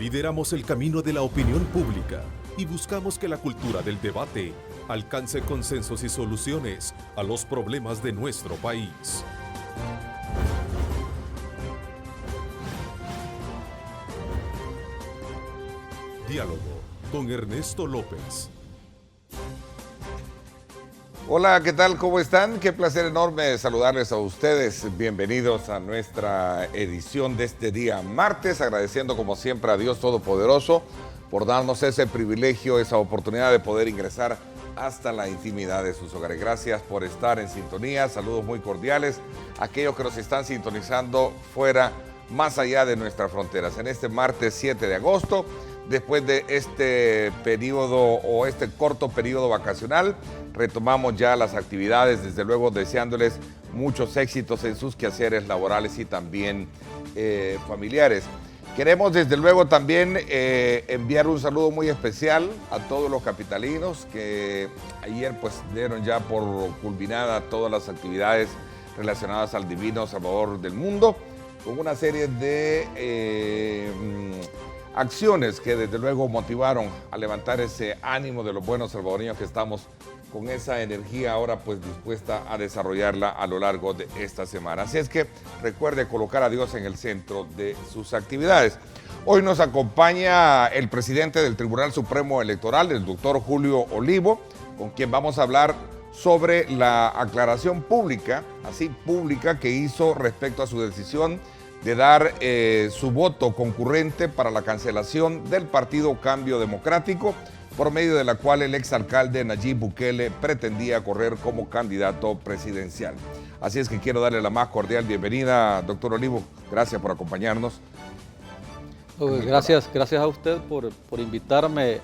Lideramos el camino de la opinión pública y buscamos que la cultura del debate alcance consensos y soluciones a los problemas de nuestro país. Diálogo con Ernesto López. Hola, ¿qué tal? ¿Cómo están? Qué placer enorme saludarles a ustedes. Bienvenidos a nuestra edición de este día martes, agradeciendo como siempre a Dios Todopoderoso por darnos ese privilegio, esa oportunidad de poder ingresar hasta la intimidad de sus hogares. Gracias por estar en sintonía, saludos muy cordiales a aquellos que nos están sintonizando fuera, más allá de nuestras fronteras. En este martes 7 de agosto, después de este periodo o este corto periodo vacacional, retomamos ya las actividades, desde luego deseándoles muchos éxitos en sus quehaceres laborales y también familiares. Queremos desde luego también enviar un saludo muy especial a todos los capitalinos que ayer pues dieron ya por culminada todas las actividades relacionadas al Divino Salvador del mundo, con una serie de acciones que desde luego motivaron a levantar ese ánimo de los buenos salvadoreños que estamos con esa energía ahora pues dispuesta a desarrollarla a lo largo de esta semana. Así es que recuerde colocar a Dios en el centro de sus actividades. Hoy nos acompaña el presidente del Tribunal Supremo Electoral, el doctor Julio Olivo, con quien vamos a hablar sobre la aclaración pública, así pública, que hizo respecto a su decisión de dar su voto concurrente para la cancelación del partido Cambio Democrático, por medio de la cual el exalcalde Nayib Bukele pretendía correr como candidato presidencial. Así es que quiero darle la más cordial bienvenida, doctor Olivo. Gracias por acompañarnos. Gracias a usted por invitarme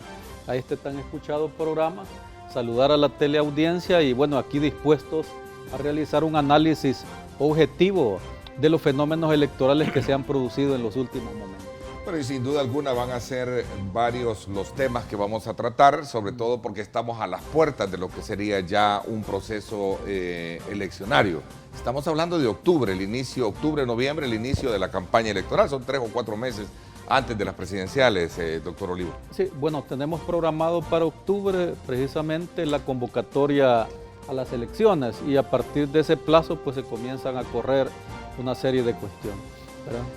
a este tan escuchado programa, saludar a la teleaudiencia y bueno, aquí dispuestos a realizar un análisis objetivo de los fenómenos electorales que se han producido en los últimos momentos. Bueno, y sin duda alguna van a ser varios los temas que vamos a tratar, sobre todo porque estamos a las puertas de lo que sería ya un proceso eleccionario. Estamos hablando de octubre, noviembre, el inicio de la campaña electoral. Son 3 o 4 meses antes de las presidenciales, doctor Olivo. Sí, bueno, tenemos programado para octubre precisamente la convocatoria a las elecciones y a partir de ese plazo pues se comienzan a correr una serie de cuestiones.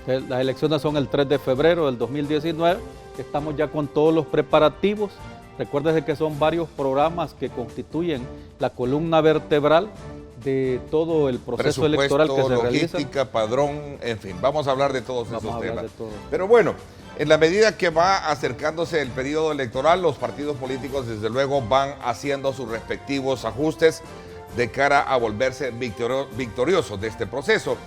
Las elecciones son el 3 de febrero del 2019, estamos ya con todos los preparativos. Recuérdese que son varios programas que constituyen la columna vertebral de todo el proceso electoral que se realiza. Logística, padrón, en fin, vamos a hablar de todos esos temas. Pero bueno, en la medida que va acercándose el periodo electoral, los partidos políticos desde luego van haciendo sus respectivos ajustes de cara a volverse victoriosos de este proceso.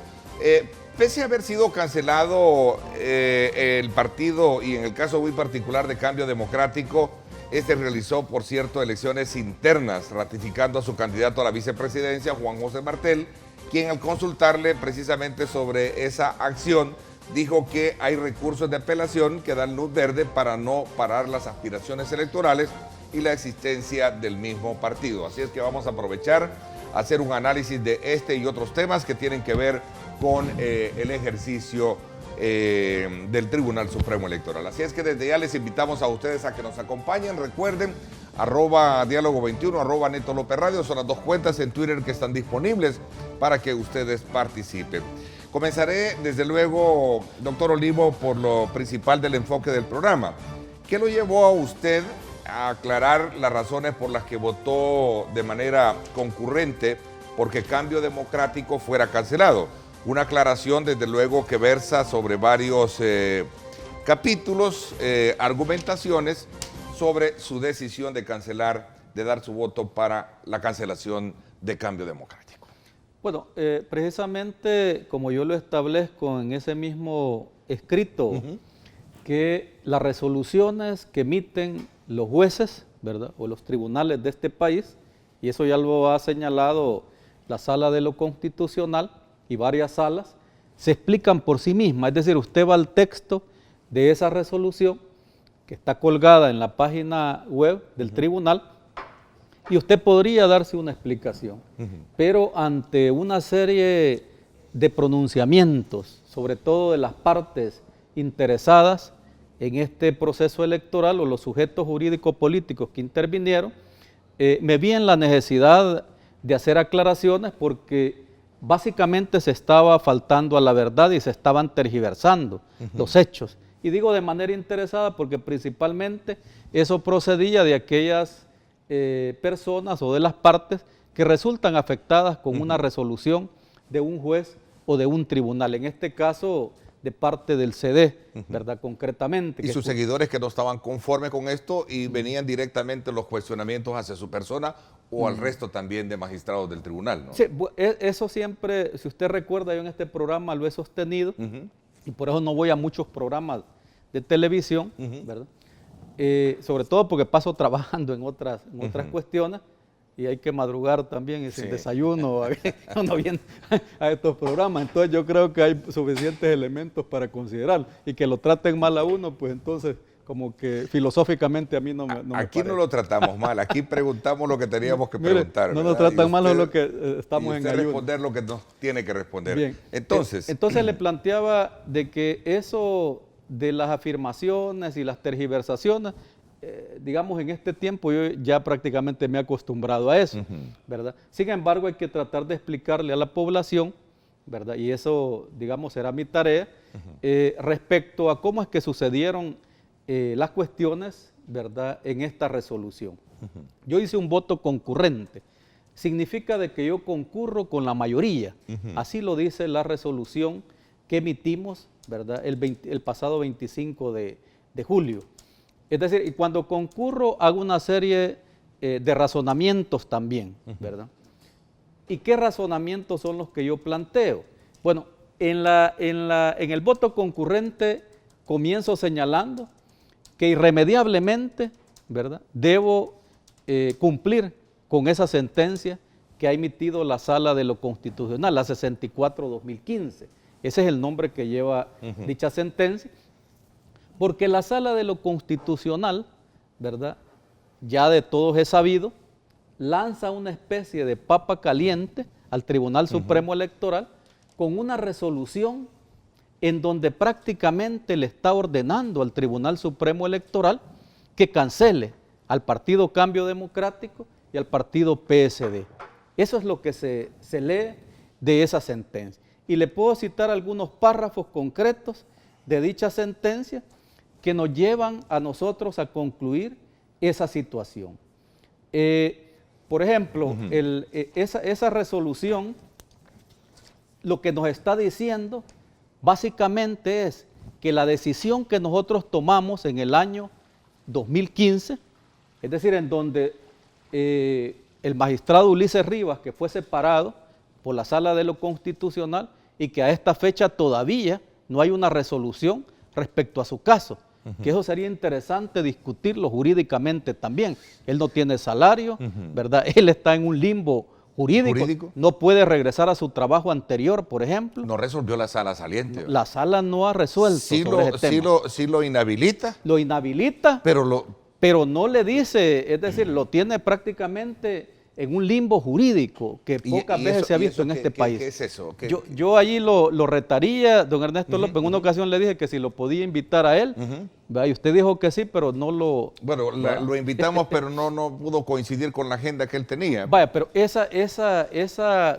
Pese a haber sido cancelado el partido y en el caso muy particular de Cambio Democrático, este realizó, por cierto, elecciones internas, ratificando a su candidato a la vicepresidencia, Juan José Martel, quien al consultarle precisamente sobre esa acción, dijo que hay recursos de apelación que dan luz verde para no parar las aspiraciones electorales y la existencia del mismo partido. Así es que vamos a aprovechar a hacer un análisis de este y otros temas que tienen que ver con el ejercicio del Tribunal Supremo Electoral. Así es que desde ya les invitamos a ustedes a que nos acompañen. Recuerden, @diálogo21, @Neto López Radio, son las 2 cuentas en Twitter que están disponibles para que ustedes participen. Comenzaré, desde luego, doctor Olivo, por lo principal del enfoque del programa. ¿Qué lo llevó a usted a aclarar las razones por las que votó de manera concurrente porque Cambio Democrático fuera cancelado? Una aclaración, desde luego, que versa sobre varios capítulos, argumentaciones sobre su decisión de cancelar, de dar su voto para la cancelación de Cambio Democrático. Bueno, precisamente como yo lo establezco en ese mismo escrito, que las resoluciones que emiten los jueces, ¿verdad?, o los tribunales de este país, y eso ya lo ha señalado la Sala de lo Constitucional y varias salas, se explican por sí mismas. Es decir, usted va al texto de esa resolución que está colgada en la página web del tribunal y usted podría darse una explicación. Pero ante una serie de pronunciamientos, sobre todo de las partes interesadas, en este proceso electoral o los sujetos jurídicos políticos que intervinieron, me vi en la necesidad de hacer aclaraciones porque básicamente se estaba faltando a la verdad y se estaban tergiversando los hechos. Y digo de manera interesada porque principalmente eso procedía de aquellas personas o de las partes que resultan afectadas con una resolución de un juez o de un tribunal. En este caso, de parte del CD, ¿verdad? Concretamente. Y sus seguidores que no estaban conformes con esto y venían directamente los cuestionamientos hacia su persona o al resto también de magistrados del tribunal, ¿no? Sí, eso siempre, si usted recuerda, yo en este programa lo he sostenido y por eso no voy a muchos programas de televisión, ¿verdad? Sobre todo porque paso trabajando en otras cuestiones y hay que madrugar también y sin desayuno uno viene a estos programas. Entonces yo creo que hay suficientes elementos para considerar y que lo traten mal a uno, pues entonces como que filosóficamente a mí no me Aquí parece. no lo tratamos mal, aquí preguntamos lo que teníamos que preguntar. No nos tratan mal, es lo que estamos en ayuno. Responder lo que nos tiene que responder. Bien. Entonces le planteaba de que eso de las afirmaciones y las tergiversaciones, digamos, en este tiempo yo ya prácticamente me he acostumbrado a eso, ¿verdad? Sin embargo, hay que tratar de explicarle a la población, ¿verdad? Y eso, digamos, será mi tarea, respecto a cómo es que sucedieron las cuestiones, ¿verdad?, en esta resolución. Yo hice un voto concurrente. Significa de que yo concurro con la mayoría. Así lo dice la resolución que emitimos, ¿verdad?, el pasado 25 de julio. Es decir, y cuando concurro hago una serie de razonamientos también, ¿verdad? ¿Y qué razonamientos son los que yo planteo? Bueno, en el voto concurrente comienzo señalando que irremediablemente, ¿verdad?, debo cumplir con esa sentencia que ha emitido la Sala de lo Constitucional, la 64-2015. Ese es el nombre que lleva dicha sentencia. Porque la Sala de lo Constitucional, ¿verdad?, ya de todos es sabido, lanza una especie de papa caliente al Tribunal Supremo Electoral con una resolución en donde prácticamente le está ordenando al Tribunal Supremo Electoral que cancele al Partido Cambio Democrático y al Partido PSD. Eso es lo que se lee de esa sentencia. Y le puedo citar algunos párrafos concretos de dicha sentencia que nos llevan a nosotros a concluir esa situación. Por ejemplo, esa resolución lo que nos está diciendo básicamente es que la decisión que nosotros tomamos en el año 2015, es decir, en donde el magistrado Ulises Rivas, que fue separado por la Sala de lo Constitucional y que a esta fecha todavía no hay una resolución respecto a su caso, que eso sería interesante discutirlo jurídicamente también. Él no tiene salario, ¿verdad? Él está en un limbo jurídico, no puede regresar a su trabajo anterior, por ejemplo. No resolvió la sala saliente. La sala no ha resuelto sobre ese tema. Sí lo inhabilita. Lo inhabilita, pero no le dice, es decir, lo tiene prácticamente en un limbo jurídico que pocas veces se ha visto en este país. ¿Qué es eso? Yo allí lo retaría, don Ernesto López. En una ocasión le dije que si lo podía invitar a él, y usted dijo que sí, pero no lo... Bueno, lo invitamos, pero no pudo coincidir con la agenda que él tenía. Vaya, pero esa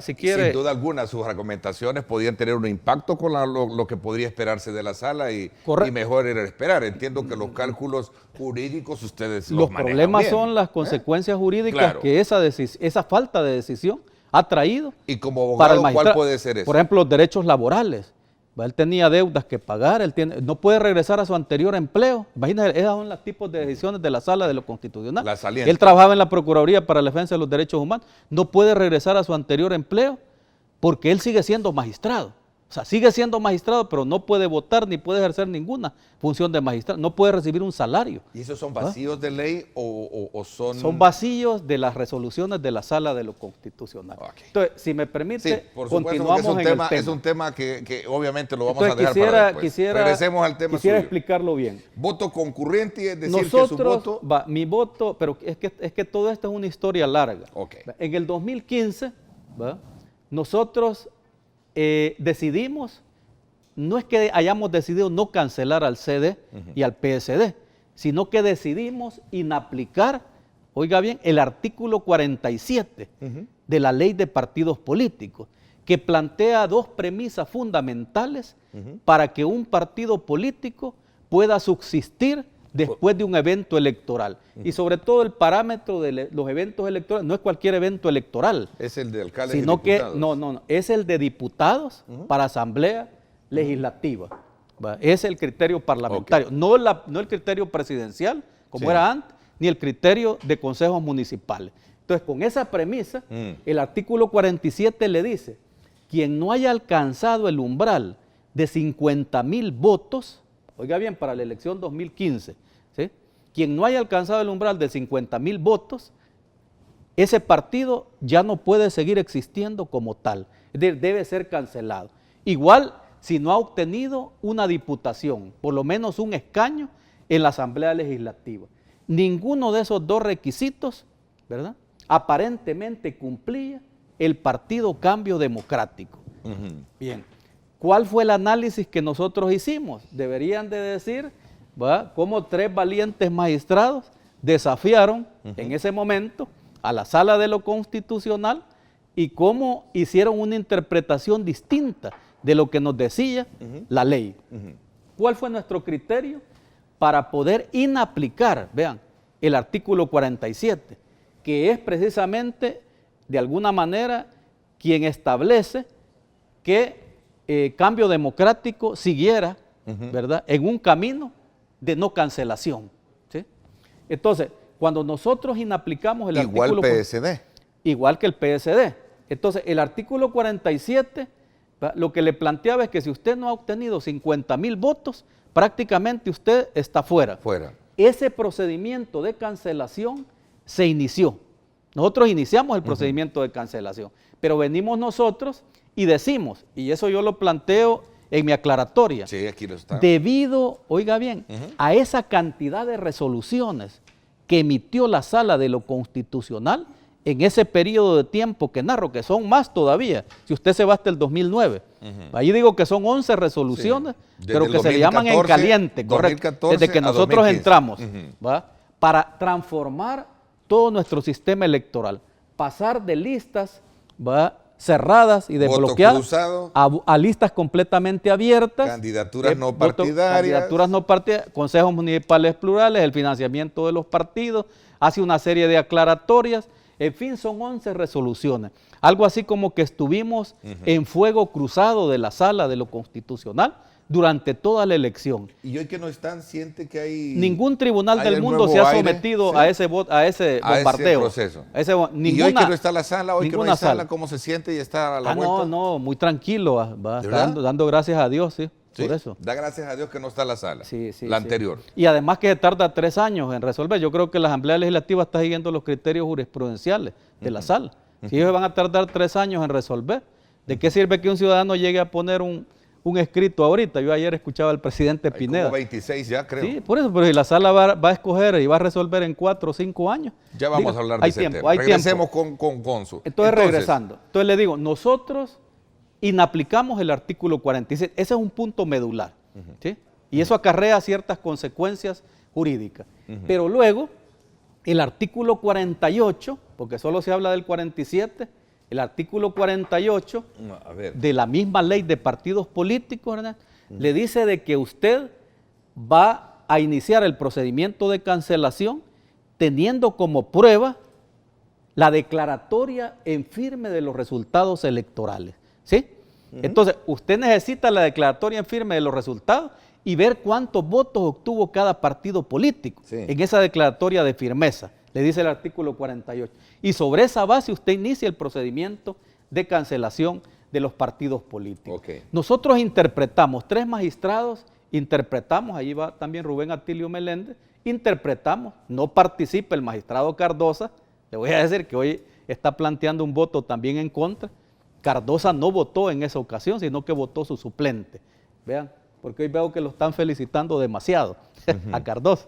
si quiere... Sin duda alguna, sus argumentaciones podían tener un impacto con lo que podría esperarse de la sala y mejor era esperar. Entiendo que los cálculos jurídicos ustedes los manejan problemas bien, son las consecuencias jurídicas que esa falta de decisión ha traído. Y como abogado, ¿cuál puede ser eso? Por ejemplo, los derechos laborales. Él tenía deudas que pagar, no puede regresar a su anterior empleo. Imagínense, esos son los tipos de decisiones de la Sala de lo Constitucional. La saliente. Él trabajaba en la Procuraduría para la Defensa de los Derechos Humanos. No puede regresar a su anterior empleo porque él sigue siendo magistrado. O sea, sigue siendo magistrado, pero no puede votar ni puede ejercer ninguna función de magistrado. No puede recibir un salario. ¿Y esos son vacíos de ley o son...? Son vacíos de las resoluciones de la Sala de lo Constitucional. Okay. Entonces, si me permite, continuamos en el tema. Es un tema que obviamente lo vamos a dejar para después. Regresemos al tema Quisiera suyo. explicarlo bien. Voto concurrente, es decir, que su voto... Mi voto, pero es que todo esto es una historia larga. Okay. En el 2015, nosotros decidimos no es que hayamos decidido no cancelar al CD y al PSD, sino que decidimos inaplicar, oiga bien, el artículo 47 de la Ley de Partidos Políticos, que plantea dos premisas fundamentales para que un partido político pueda subsistir después de un evento electoral. Y sobre todo el parámetro de los eventos electorales no es cualquier evento electoral. Es el de alcaldes sino y diputados. Que, no, es el de diputados para asamblea legislativa. ¿Va? Es el criterio parlamentario, no el criterio presidencial, como era antes, ni el criterio de consejos municipales. Entonces, con esa premisa, el artículo 47 le dice, quien no haya alcanzado el umbral de 50,000 votos, oiga bien, para la elección 2015, ¿sí? Quien no haya alcanzado el umbral de 50,000 votos, ese partido ya no puede seguir existiendo como tal, es decir, debe ser cancelado. Igual, si no ha obtenido una diputación, por lo menos un escaño en la Asamblea Legislativa. Ninguno de esos dos requisitos, ¿verdad?, aparentemente cumplía el Partido Cambio Democrático. Bien, ¿cuál fue el análisis que nosotros hicimos? Deberían de decir, ¿verdad?, cómo 3 valientes magistrados desafiaron en ese momento a la Sala de lo Constitucional y cómo hicieron una interpretación distinta de lo que nos decía la ley. ¿Cuál fue nuestro criterio para poder inaplicar, vean, el artículo 47, que es precisamente, de alguna manera, quien establece que Cambio Democrático siguiera, ¿verdad?, en un camino de no cancelación, ¿sí? Entonces, cuando nosotros inaplicamos el artículo... PSD. Igual que el PSD. Entonces, el artículo 47, lo que le planteaba es que si usted no ha obtenido 50,000 votos, prácticamente usted está fuera. Ese procedimiento de cancelación se inició. Nosotros iniciamos el procedimiento de cancelación, pero venimos nosotros y decimos, y eso yo lo planteo en mi aclaratoria, sí, aquí lo está. Debido, oiga bien, a esa cantidad de resoluciones que emitió la Sala de lo Constitucional en ese periodo de tiempo que narro, que son más todavía, si usted se va hasta el 2009. Ahí digo que son 11 resoluciones, pero que se le llaman en caliente, correcto, desde que nosotros 2015. entramos, ¿va?, para transformar todo nuestro sistema electoral, pasar de listas, ¿va?, cerradas y desbloqueadas a listas completamente abiertas, candidaturas no partidarias, consejos municipales plurales, el financiamiento de los partidos, hace una serie de aclaratorias, en fin, son 11 resoluciones. Algo así como que estuvimos en fuego cruzado de la Sala de lo Constitucional durante toda la elección. Y hoy que no están, siente que hay... Ningún tribunal del mundo se ha sometido a ese bombardeo. Ese proceso. Y hoy que no está la sala, hoy que no hay sala, ¿cómo se siente y está a la vuelta? No, muy tranquilo, dando gracias a Dios, sí. Por eso. Da gracias a Dios que no está la sala, sí, la anterior. Y además que tarda 3 años en resolver. Yo creo que la Asamblea Legislativa está siguiendo los criterios jurisprudenciales de la sala. Si ellos van a tardar 3 años en resolver, ¿de qué sirve que un ciudadano llegue a poner un escrito ahorita? Yo ayer escuchaba al presidente Pineda. Como 26 ya, creo. Sí, por eso, pero si la sala va a escoger y va a resolver en 4 o 5 años. Ya vamos a hablar de ese tema. Regresemos con Consu. Entonces, regresando. Entonces le digo, nosotros inaplicamos el artículo 47. Ese es un punto medular, ¿sí? Y eso acarrea ciertas consecuencias jurídicas. Pero luego, el artículo 48, porque solo se habla del 47, el artículo 48 de la misma ley de partidos políticos, ¿verdad?, le dice de que usted va a iniciar el procedimiento de cancelación teniendo como prueba la declaratoria en firme de los resultados electorales, ¿sí? Entonces, usted necesita la declaratoria en firme de los resultados y ver cuántos votos obtuvo cada partido político en esa declaratoria de firmeza, le dice el artículo 48. Y sobre esa base usted inicia el procedimiento de cancelación de los partidos políticos. Nosotros interpretamos, 3 magistrados interpretamos, ahí va también Rubén Atilio Meléndez, interpretamos, no participa el magistrado Cardosa, le voy a decir que hoy está planteando un voto también en contra. Cardosa no votó en esa ocasión, sino que votó su suplente. Vean, porque hoy veo que lo están felicitando demasiado a Cardosa.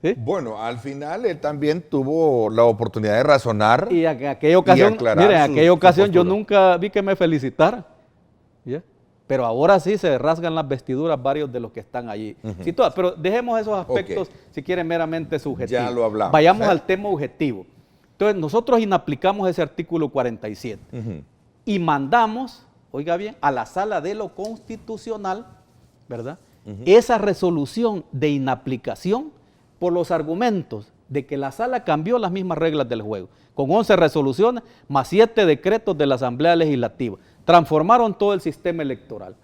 ¿Sí? Bueno, al final él también tuvo la oportunidad de razonar y en aquella ocasión, aclarar miren, en aquella ocasión su yo nunca vi que me felicitaran. ¿Yeah? pero ahora sí se rasgan las vestiduras varios de los que están allí. Sí, pero dejemos esos aspectos, si quieren, meramente subjetivos. Ya lo hablamos. Vayamos al tema objetivo. Entonces, nosotros inaplicamos ese artículo 47 y mandamos, oiga bien, a la Sala de lo Constitucional, ¿verdad? Esa resolución de inaplicación por los argumentos de que la Sala cambió las mismas reglas del juego, con 11 resoluciones más 7 decretos de la Asamblea Legislativa. Transformaron todo el sistema electoral.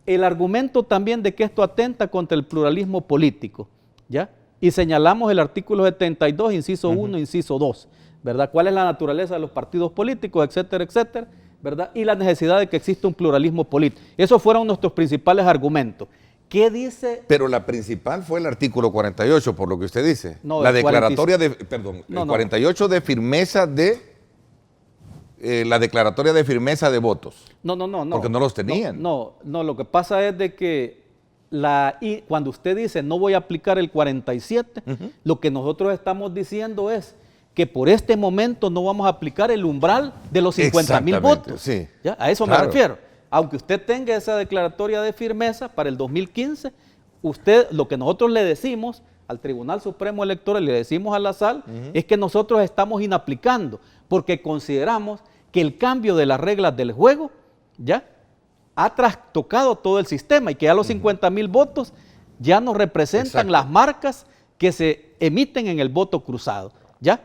El argumento también de que esto atenta contra el pluralismo político, ¿ya? Y señalamos el artículo 72, inciso 1, inciso 2, ¿verdad? ¿Cuál es la naturaleza de los partidos políticos, etcétera, etcétera, ¿verdad? Y la necesidad de que exista un pluralismo político. Esos fueron nuestros principales argumentos. ¿Qué dice? Pero la principal fue el artículo 48, por lo que usted dice. No, la el declaratoria de, perdón, no, el 48 de firmeza de, la declaratoria de firmeza de votos. No. Porque no los tenían. No, lo que pasa es de que cuando usted dice no voy a aplicar el 47, lo que nosotros estamos diciendo es que por este momento no vamos a aplicar el umbral de los 50,000 votos. Sí. ¿Ya? A eso me refiero. Aunque usted tenga esa declaratoria de firmeza para el 2015, lo que nosotros le decimos al Tribunal Supremo Electoral, le decimos a la SAL, es que nosotros estamos inaplicando, porque consideramos que el cambio de las reglas del juego, ¿ya?, ha trastocado todo el sistema y que ya los 50,000 votos ya no representan las marcas que se emiten en el voto cruzado. ¿Ya?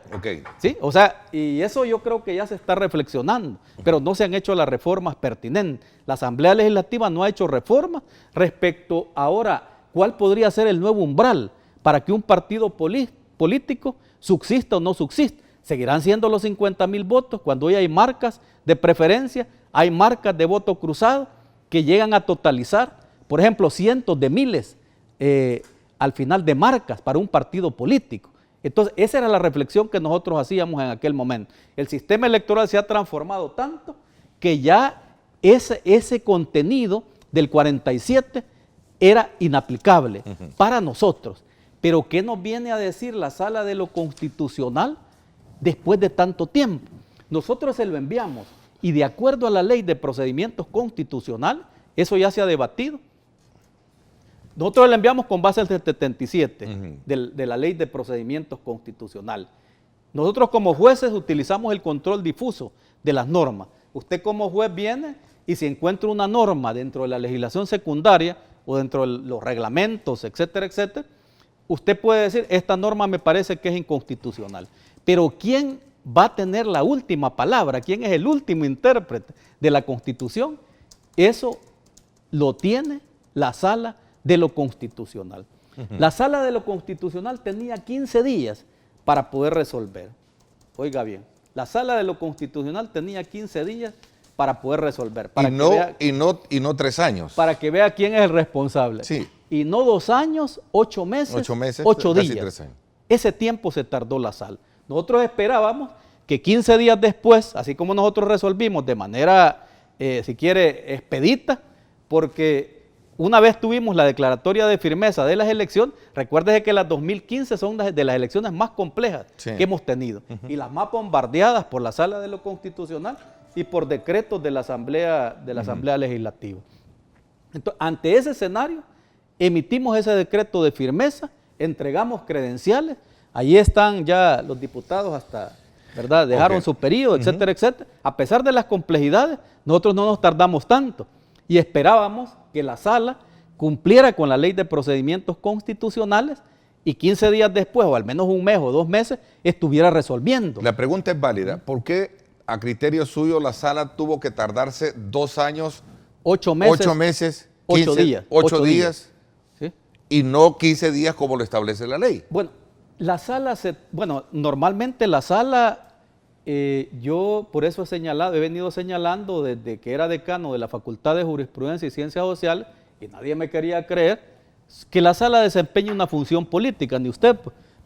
¿Sí? O sea, y eso yo creo que ya se está reflexionando, pero no se han hecho las reformas pertinentes. La Asamblea Legislativa no ha hecho reformas respecto ahora cuál podría ser el nuevo umbral para que un partido político subsista o no subsista. Seguirán siendo los 50,000 votos cuando hoy hay marcas de preferencia, hay marcas de voto cruzado que llegan a totalizar, por ejemplo, cientos de miles al final de marcas para un partido político. Entonces, esa era la reflexión que nosotros hacíamos en aquel momento. El sistema electoral se ha transformado tanto que ya ese contenido del 47 era inaplicable para nosotros. Pero ¿qué nos viene a decir la Sala de lo Constitucional después de tanto tiempo? Nosotros se lo enviamos y de acuerdo a la Ley de Procedimientos Constitucionales, eso ya se ha debatido. Nosotros le enviamos con base al 77 de la Ley de Procedimientos Constitucionales. Nosotros como jueces utilizamos el control difuso de las normas. Usted como juez viene y si encuentra una norma dentro de la legislación secundaria o dentro de los reglamentos, etcétera, etcétera, usted puede decir, esta norma me parece que es inconstitucional. Pero ¿quién va a tener la última palabra? ¿Quién es el último intérprete de la Constitución? Eso lo tiene la Sala de lo Constitucional. La Sala de lo Constitucional tenía 15 días para poder resolver. Oiga bien, la Sala de lo Constitucional tenía 15 días para poder resolver. Para y no 3 años. Para que vea quién es el responsable. Sí. Y no 2 años, 8 meses, 8 días. Casi 3 años. Ese tiempo se tardó la Sala. Nosotros esperábamos que 15 días después, así como nosotros resolvimos de manera, si quiere, expedita, porque una vez tuvimos la declaratoria de firmeza de las elecciones, recuérdese que las 2015 son de las elecciones más complejas que hemos tenido y las más bombardeadas por la Sala de lo Constitucional y por decretos de la Asamblea Legislativa. Entonces, ante ese escenario, emitimos ese decreto de firmeza, entregamos credenciales, ahí están ya los diputados hasta, ¿verdad? Dejaron su periodo, etcétera, etcétera. A pesar de las complejidades, nosotros no nos tardamos tanto. Y esperábamos que la Sala cumpliera con la Ley de Procedimientos Constitucionales y 15 días después, o al menos un mes o 2 meses, estuviera resolviendo. La pregunta es válida. ¿Por qué, a criterio suyo, la Sala tuvo que tardarse 2 años, 8 meses, 8 meses, 8 días, 8 días ¿sí? Y no 15 días como lo establece la ley? Bueno, normalmente la Sala... yo por eso he venido señalando desde que era decano de la Facultad de Jurisprudencia y Ciencias Sociales, y nadie me quería creer, que la Sala desempeña una función política, ni usted,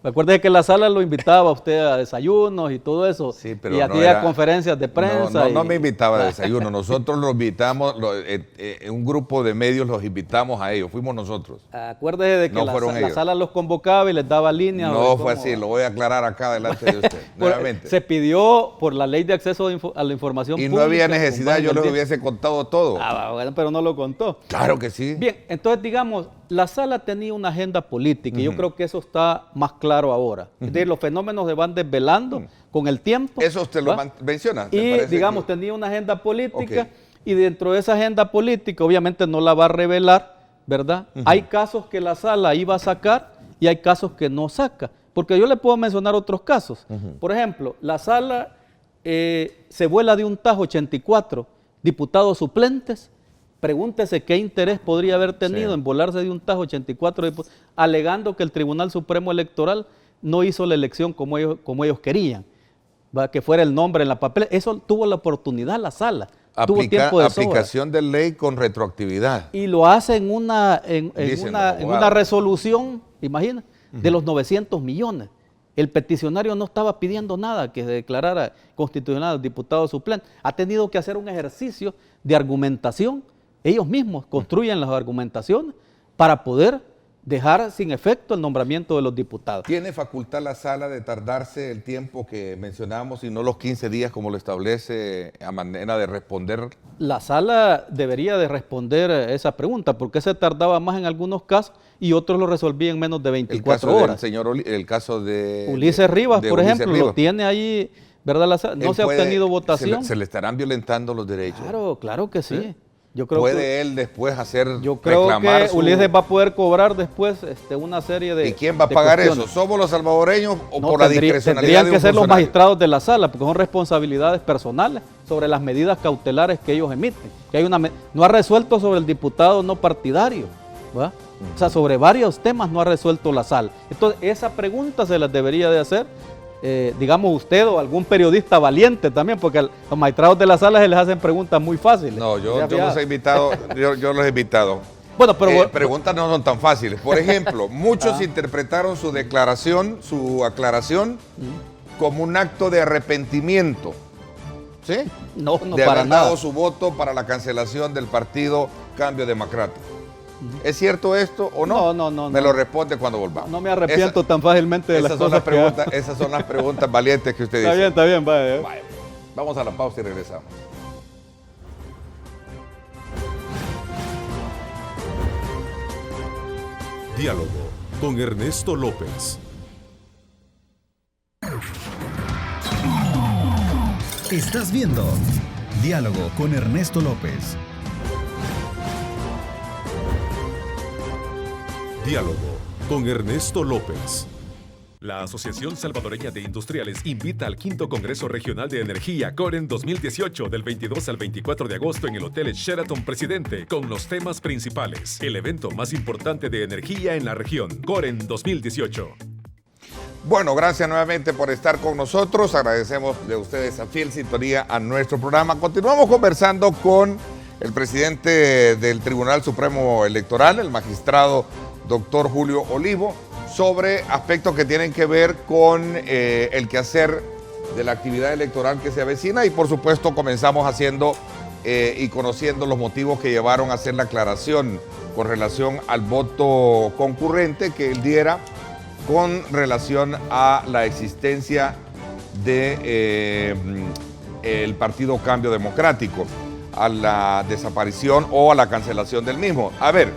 Acuérdese que la sala lo invitaba a usted a desayunos y todo eso. Sí, pero y no hacía era- conferencias de prensa. No me invitaba a desayuno. Nosotros los invitamos, un grupo de medios los invitamos a ellos. Fuimos nosotros. Acuérdese de que No la fueron ellos. sala los convocaba y les daba líneas. No de fue cómo- así, lo voy a aclarar acá delante de usted. Nuevamente. Se pidió por la ley de acceso a la información Y no pública. había necesidad, con yo les base en el hubiese contado todo. bueno, pero no lo contó. Claro que sí. Bien, entonces digamos, la sala tenía una agenda política y yo creo que eso está más claro ahora. Es decir, los fenómenos se van desvelando con el tiempo. Eso usted lo ¿va? menciona. ¿te Y parece digamos, que- tenía una agenda política Ok. y dentro de esa agenda política obviamente no la va a revelar, ¿verdad? Hay casos que la sala iba a sacar y hay casos que no saca. Porque yo le puedo mencionar otros casos. Por ejemplo, la sala se vuela de un tajo 84 diputados suplentes. Pregúntese qué interés podría haber tenido Sí. en volarse de un tajo 84 diputados, alegando que el Tribunal Supremo Electoral no hizo la elección como ellos querían, ¿va? Que fuera el nombre en la papel. Eso tuvo la oportunidad la sala. Tuvo tiempo de sobra. Aplicación de ley con retroactividad. Y lo hace en una Dicen los en una abogados. resolución, imagina, de los 900 millones. El peticionario no estaba pidiendo nada que se declarara constitucional al diputado suplente. Ha tenido que hacer un ejercicio de argumentación. Ellos mismos construyen las argumentaciones para poder dejar sin efecto el nombramiento de los diputados. ¿Tiene facultad la sala de tardarse el tiempo que mencionamos y no los 15 días como lo establece a manera de responder? La sala debería de responder esa pregunta, porque se tardaba más en algunos casos y otros lo resolvía en menos de El 24 caso horas. el caso de Ulises Rivas, de por Ulises ejemplo, Rivas. lo tiene ahí, ¿verdad? No Él se ha puede- obtenido votación. Se le estarán violentando los derechos. Claro que sí. ¿Sí? Yo creo ¿Puede él después yo creo reclamar que Ulises va a poder cobrar después una serie de. ¿Y quién va a de pagar cuestiones. eso? ¿Somos los salvadoreños o No, por la tendrían discrecionalidad de un que ser los funcionario? magistrados de la sala, porque son responsabilidades personales sobre las medidas cautelares que ellos emiten. Que hay no ha resuelto sobre el diputado no partidario, ¿va? O sea, sobre varios temas no ha resuelto la sala. Entonces, esa pregunta se las debería de hacer, digamos, usted o algún periodista valiente también, porque a los magistrados de la sala se les hacen preguntas muy fáciles. No, yo ¿Se ha los fijado? he invitado, yo los he invitado. Bueno, pero Preguntas no son tan fáciles. Por ejemplo, muchos interpretaron su declaración, su aclaración, como un acto de arrepentimiento. ¿Sí? no de para haber nada. dado su voto para la cancelación del partido Cambio Democrático. ¿Es cierto esto o no? No. Me lo responde cuando volvamos. No me arrepiento tan fácilmente de las Esas son cosas las que hago. preguntas, esas son las preguntas valientes que usted dice. Está bien, vaya. Vaya. Vamos a la pausa y regresamos. Diálogo con Ernesto López. Estás viendo Diálogo con Ernesto López. Diálogo con Ernesto López. La Asociación Salvadoreña de Industriales invita al 5º Congreso Regional de Energía COREN 2018 del 22 al 24 de agosto en el Hotel Sheraton Presidente con los temas principales. El evento más importante de energía en la región, COREN 2018. Bueno, gracias nuevamente por estar con nosotros. Agradecemos de ustedes a fiel sintonía a nuestro programa. Continuamos conversando con el presidente del Tribunal Supremo Electoral, el magistrado doctor Julio Olivo, sobre aspectos que tienen que ver con el quehacer de la actividad electoral que se avecina y por supuesto comenzamos haciendo y conociendo los motivos que llevaron a hacer la aclaración con relación al voto concurrente que él diera con relación a la existencia de el Partido Cambio Democrático, a la desaparición o a la cancelación del mismo. A ver,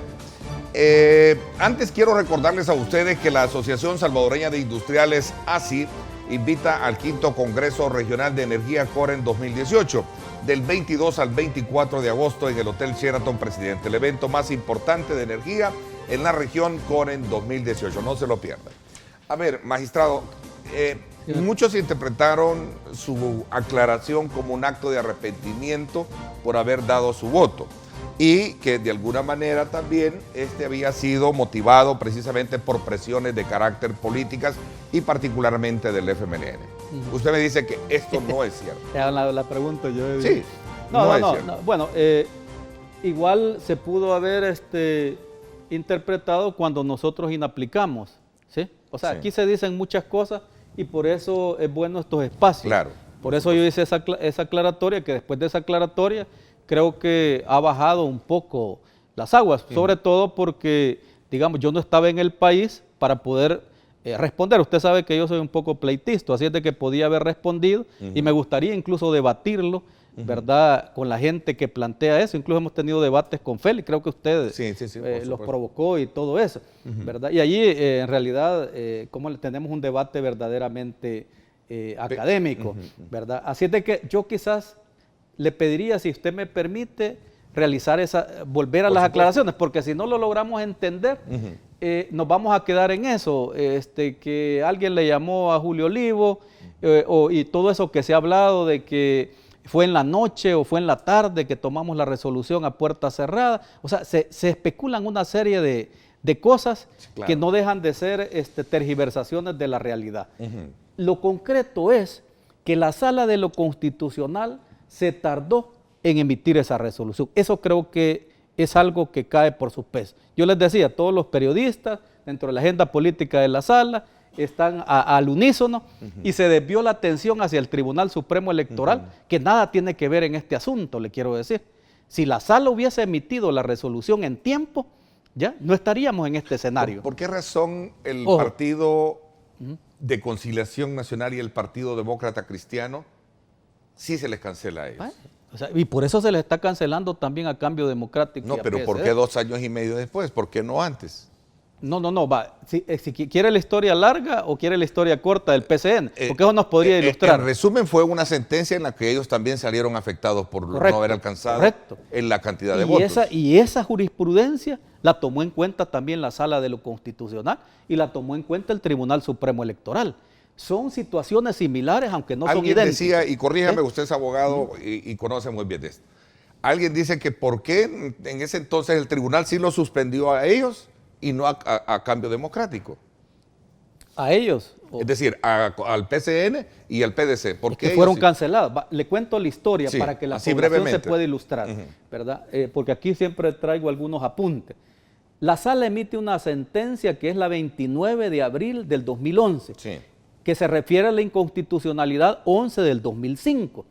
antes quiero recordarles a ustedes que la Asociación Salvadoreña de Industriales, ASI, invita al 5º Congreso Regional de Energía COREN 2018, del 22 al 24 de agosto en el Hotel Sheraton Presidente, el evento más importante de energía en la región COREN 2018. No se lo pierdan. A ver, magistrado, muchos interpretaron su aclaración como un acto de arrepentimiento por haber dado su voto y que de alguna manera también había sido motivado precisamente por presiones de carácter políticas y particularmente del FMLN. Usted me dice que esto no es cierto. La pregunta yo. Sí, No, es cierto. no. Bueno, igual se pudo haber interpretado cuando nosotros inaplicamos, ¿sí? O sea, Sí. aquí se dicen muchas cosas y por eso es bueno estos espacios. Claro. Por eso yo hice esa aclaratoria, que después de esa aclaratoria creo que ha bajado un poco las aguas, sobre todo porque, digamos, yo no estaba en el país para poder responder. Usted sabe que yo soy un poco pleitista, así es de que podía haber respondido y me gustaría incluso debatirlo, ¿verdad?, con la gente que plantea eso. Incluso hemos tenido debates con Félix, creo que usted Sí, por los supuesto. provocó y todo eso, ¿verdad? Y allí, en realidad, tenemos un debate verdaderamente académico, ¿verdad? Así es de que yo quizás le pediría, si usted me permite, volver a las aclaraciones, porque si no lo logramos entender, nos vamos a quedar en eso, que alguien le llamó a Julio Olivo, y todo eso que se ha hablado de que fue en la noche o fue en la tarde que tomamos la resolución a puerta cerrada. O sea, se especulan una serie de cosas, Sí, claro. que no dejan de ser tergiversaciones de la realidad. Lo concreto es que la Sala de lo Constitucional se tardó en emitir esa resolución. Eso creo que es algo que cae por sus pesos. Yo les decía, todos los periodistas dentro de la agenda política de la Sala están al unísono y se desvió la atención hacia el Tribunal Supremo Electoral, que nada tiene que ver en este asunto, le quiero decir. Si la Sala hubiese emitido la resolución en tiempo, ya no estaríamos en este escenario. ¿Por qué razón el Ojo. Partido de Conciliación Nacional y el Partido Demócrata Cristiano sí se les cancela a ellos? Bueno, o sea, y por eso se les está cancelando también a Cambio Democrático. No, y a pero ¿por PSD. qué 2 años y medio después? ¿Por qué no antes? No, va. Si quiere la historia larga o quiere la historia corta del PCN, porque eso nos podría ilustrar. En resumen, fue una sentencia en la que ellos también salieron afectados por Correcto, no haber alcanzado correcto. en la cantidad de votos. Y esa jurisprudencia la tomó en cuenta también la Sala de lo Constitucional y la tomó en cuenta el Tribunal Supremo Electoral. Son situaciones similares, aunque no son Alguien idénticas. decía, y corríjame, ¿Eh? usted es abogado y conoce muy bien de esto. Alguien dice que por qué en ese entonces el tribunal sí lo suspendió a ellos y no a Cambio Democrático. A ellos. Es decir, al PCN y al PDC. ¿Por qué Que fueron ellos sí? cancelados. Le cuento la historia Sí, para que la así población brevemente. se pueda ilustrar, ¿verdad? Porque aquí siempre traigo algunos apuntes. La Sala emite una sentencia que es la 29 de abril del 2011, Sí. que se refiere a la inconstitucionalidad 11 del 2005.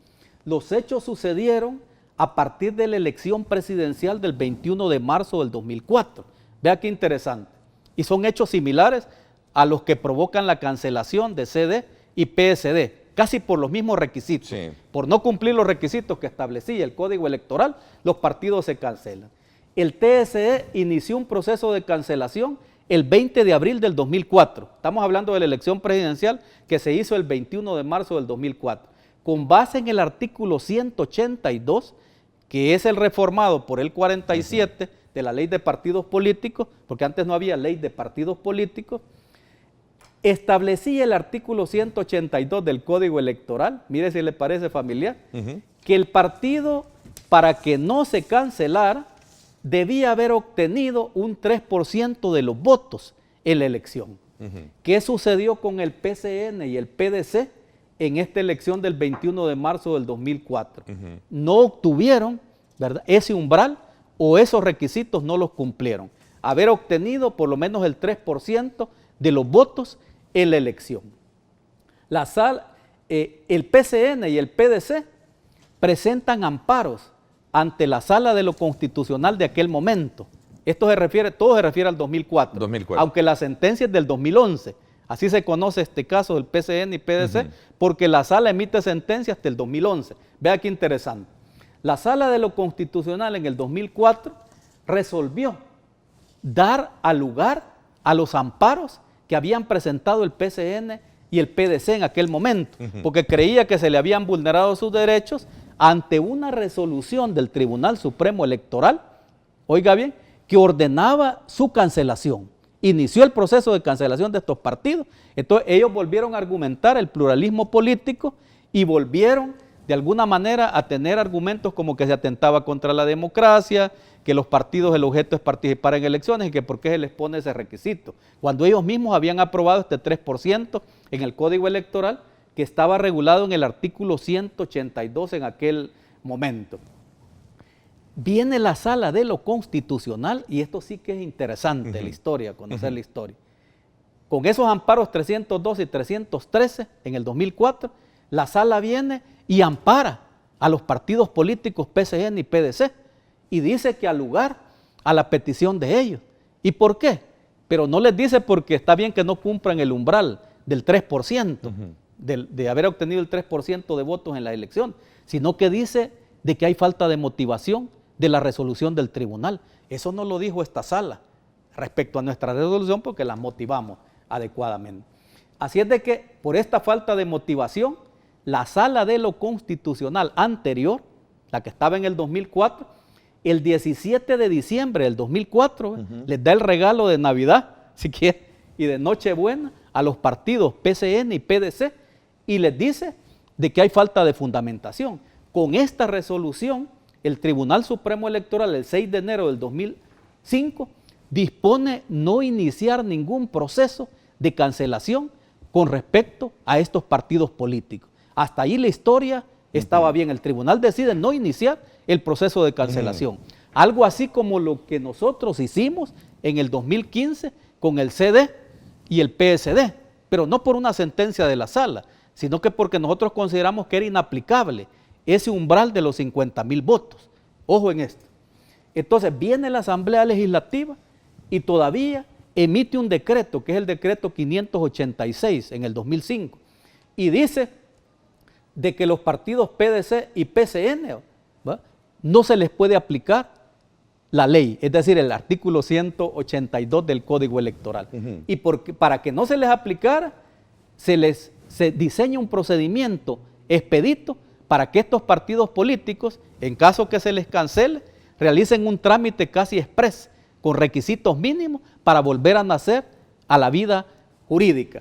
Los hechos sucedieron a partir de la elección presidencial del 21 de marzo del 2004. Vea qué interesante. Y son hechos similares a los que provocan la cancelación de CD y PSD, casi por los mismos requisitos. Sí. Por no cumplir los requisitos que establecía el Código Electoral, los partidos se cancelan. El TSE inició un proceso de cancelación el 20 de abril del 2004. Estamos hablando de la elección presidencial que se hizo el 21 de marzo del 2004. Con base en el artículo 182, que es el reformado por el 47 de la Ley de Partidos Políticos, porque antes no había ley de partidos políticos, establecía el artículo 182 del Código Electoral, mire si le parece familiar, que el partido, para que no se cancelara, debía haber obtenido un 3% de los votos en la elección. ¿Qué sucedió con el PCN y el PDC en esta elección del 21 de marzo del 2004? No obtuvieron, ¿verdad?, ese umbral o esos requisitos no los cumplieron. Haber obtenido por lo menos el 3% de los votos en la elección. El PCN y el PDC presentan amparos ante la Sala de lo Constitucional de aquel momento. Todo se refiere al 2004, 2004. aunque la sentencia es del 2011. Así se conoce este caso del PCN y PDC, porque la Sala emite sentencia hasta el 2011. Vea qué interesante. La Sala de lo Constitucional en el 2004 resolvió dar lugar a los amparos que habían presentado el PCN y el PDC en aquel momento, porque creía que se le habían vulnerado sus derechos ante una resolución del Tribunal Supremo Electoral, oiga bien, que ordenaba su cancelación. Inició el proceso de cancelación de estos partidos. Entonces ellos volvieron a argumentar el pluralismo político y volvieron de alguna manera a tener argumentos como que se atentaba contra la democracia, que los partidos, el objeto es participar en elecciones y que por qué se les pone ese requisito, cuando ellos mismos habían aprobado este 3% en el Código Electoral, que estaba regulado en el artículo 182 en aquel momento. Viene la Sala de lo Constitucional, y esto sí que es interesante, la historia, conocer la historia, Con esos amparos 312 y 313 en el 2004, la sala viene y ampara a los partidos políticos PCN y PDC y dice que al lugar a la petición de ellos. ¿Y por qué? Pero no les dice porque está bien que no cumplan el umbral del 3%, de haber obtenido el 3% de votos en la elección, sino que dice de que hay falta de motivación de la resolución del tribunal. Eso no lo dijo esta sala respecto a nuestra resolución porque la motivamos adecuadamente. Así es de que por esta falta de motivación, la sala de lo constitucional anterior, la que estaba en el 2004, el 17 de diciembre del 2004, les da el regalo de Navidad, si quieren, y de Nochebuena a los partidos PCN y PDC, y les dice de que hay falta de fundamentación. Con esta resolución, el Tribunal Supremo Electoral, el 6 de enero del 2005, dispone no iniciar ningún proceso de cancelación con respecto a estos partidos políticos. Hasta ahí la historia estaba bien. El tribunal decide no iniciar el proceso de cancelación. Algo así como lo que nosotros hicimos en el 2015 con el CD y el PSD, pero no por una sentencia de la sala, sino que porque nosotros consideramos que era inaplicable ese umbral de los 50,000 votos. Ojo en esto. Entonces viene la Asamblea Legislativa y todavía emite un decreto, que es el decreto 586 en el 2005, y dice de que los partidos PDC y PCN, ¿va?, no se les puede aplicar la ley, es decir, el artículo 182 del Código Electoral. Y para que no se les aplicara, se diseña un procedimiento expedito para que estos partidos políticos, en caso que se les cancele, realicen un trámite casi express, con requisitos mínimos para volver a nacer a la vida jurídica.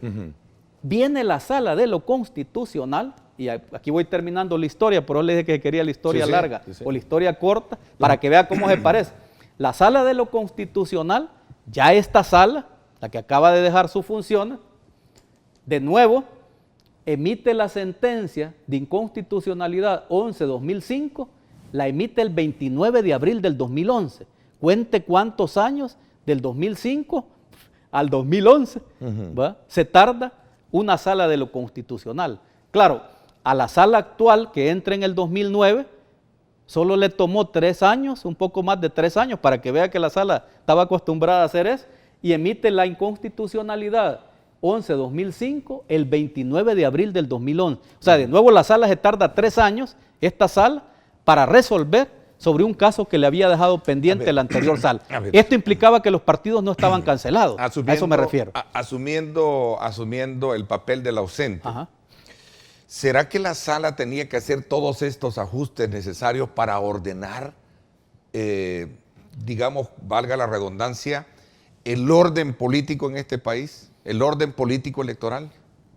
Viene la sala de lo constitucional, y aquí voy terminando la historia, pero le dije que quería la historia larga o la historia corta, para que vea cómo se parece. La sala de lo constitucional, ya esta sala, la que acaba de dejar sus funciones, de nuevo emite la sentencia de inconstitucionalidad 11-2005, la emite el 29 de abril del 2011. Cuente cuántos años, del 2005 al 2011, ¿va?, se tarda una sala de lo constitucional. Claro, a la sala actual que entra en el 2009, solo le tomó 3 años, un poco más de 3 años, para que vea que la sala estaba acostumbrada a hacer eso, y emite la inconstitucionalidad 11-2005 el 29 de abril del 2011. O sea, de nuevo la sala se tarda 3 años, esta sala, para resolver sobre un caso que le había dejado pendiente la anterior sala. Esto implicaba que los partidos no estaban cancelados, a eso me refiero. Asumiendo el papel del ausente, ¿será que la sala tenía que hacer todos estos ajustes necesarios para ordenar, digamos, valga la redundancia, el orden político en este país, el orden político electoral?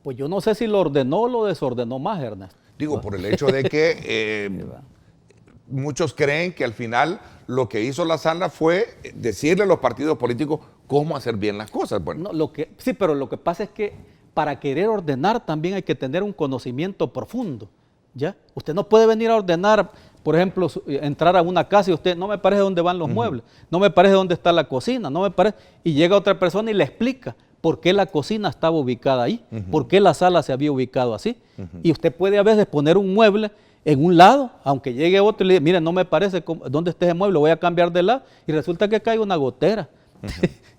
Pues yo no sé si lo ordenó o lo desordenó más, Ernesto. Digo, por el hecho de que muchos creen que al final lo que hizo la sala fue decirle a los partidos políticos cómo hacer bien las cosas. Bueno. No, sí, pero lo que pasa es que para querer ordenar también hay que tener un conocimiento profundo, ¿ya? Usted no puede venir a ordenar, por ejemplo, entrar a una casa y usted, no me parece dónde van los muebles, no me parece dónde está la cocina, no me parece, y llega otra persona y le explica por qué la cocina estaba ubicada ahí, por qué la sala se había ubicado así. Y usted puede a veces poner un mueble en un lado, aunque llegue otro y le diga, mire, no me parece dónde está ese mueble, voy a cambiar de lado, y resulta que cae una gotera.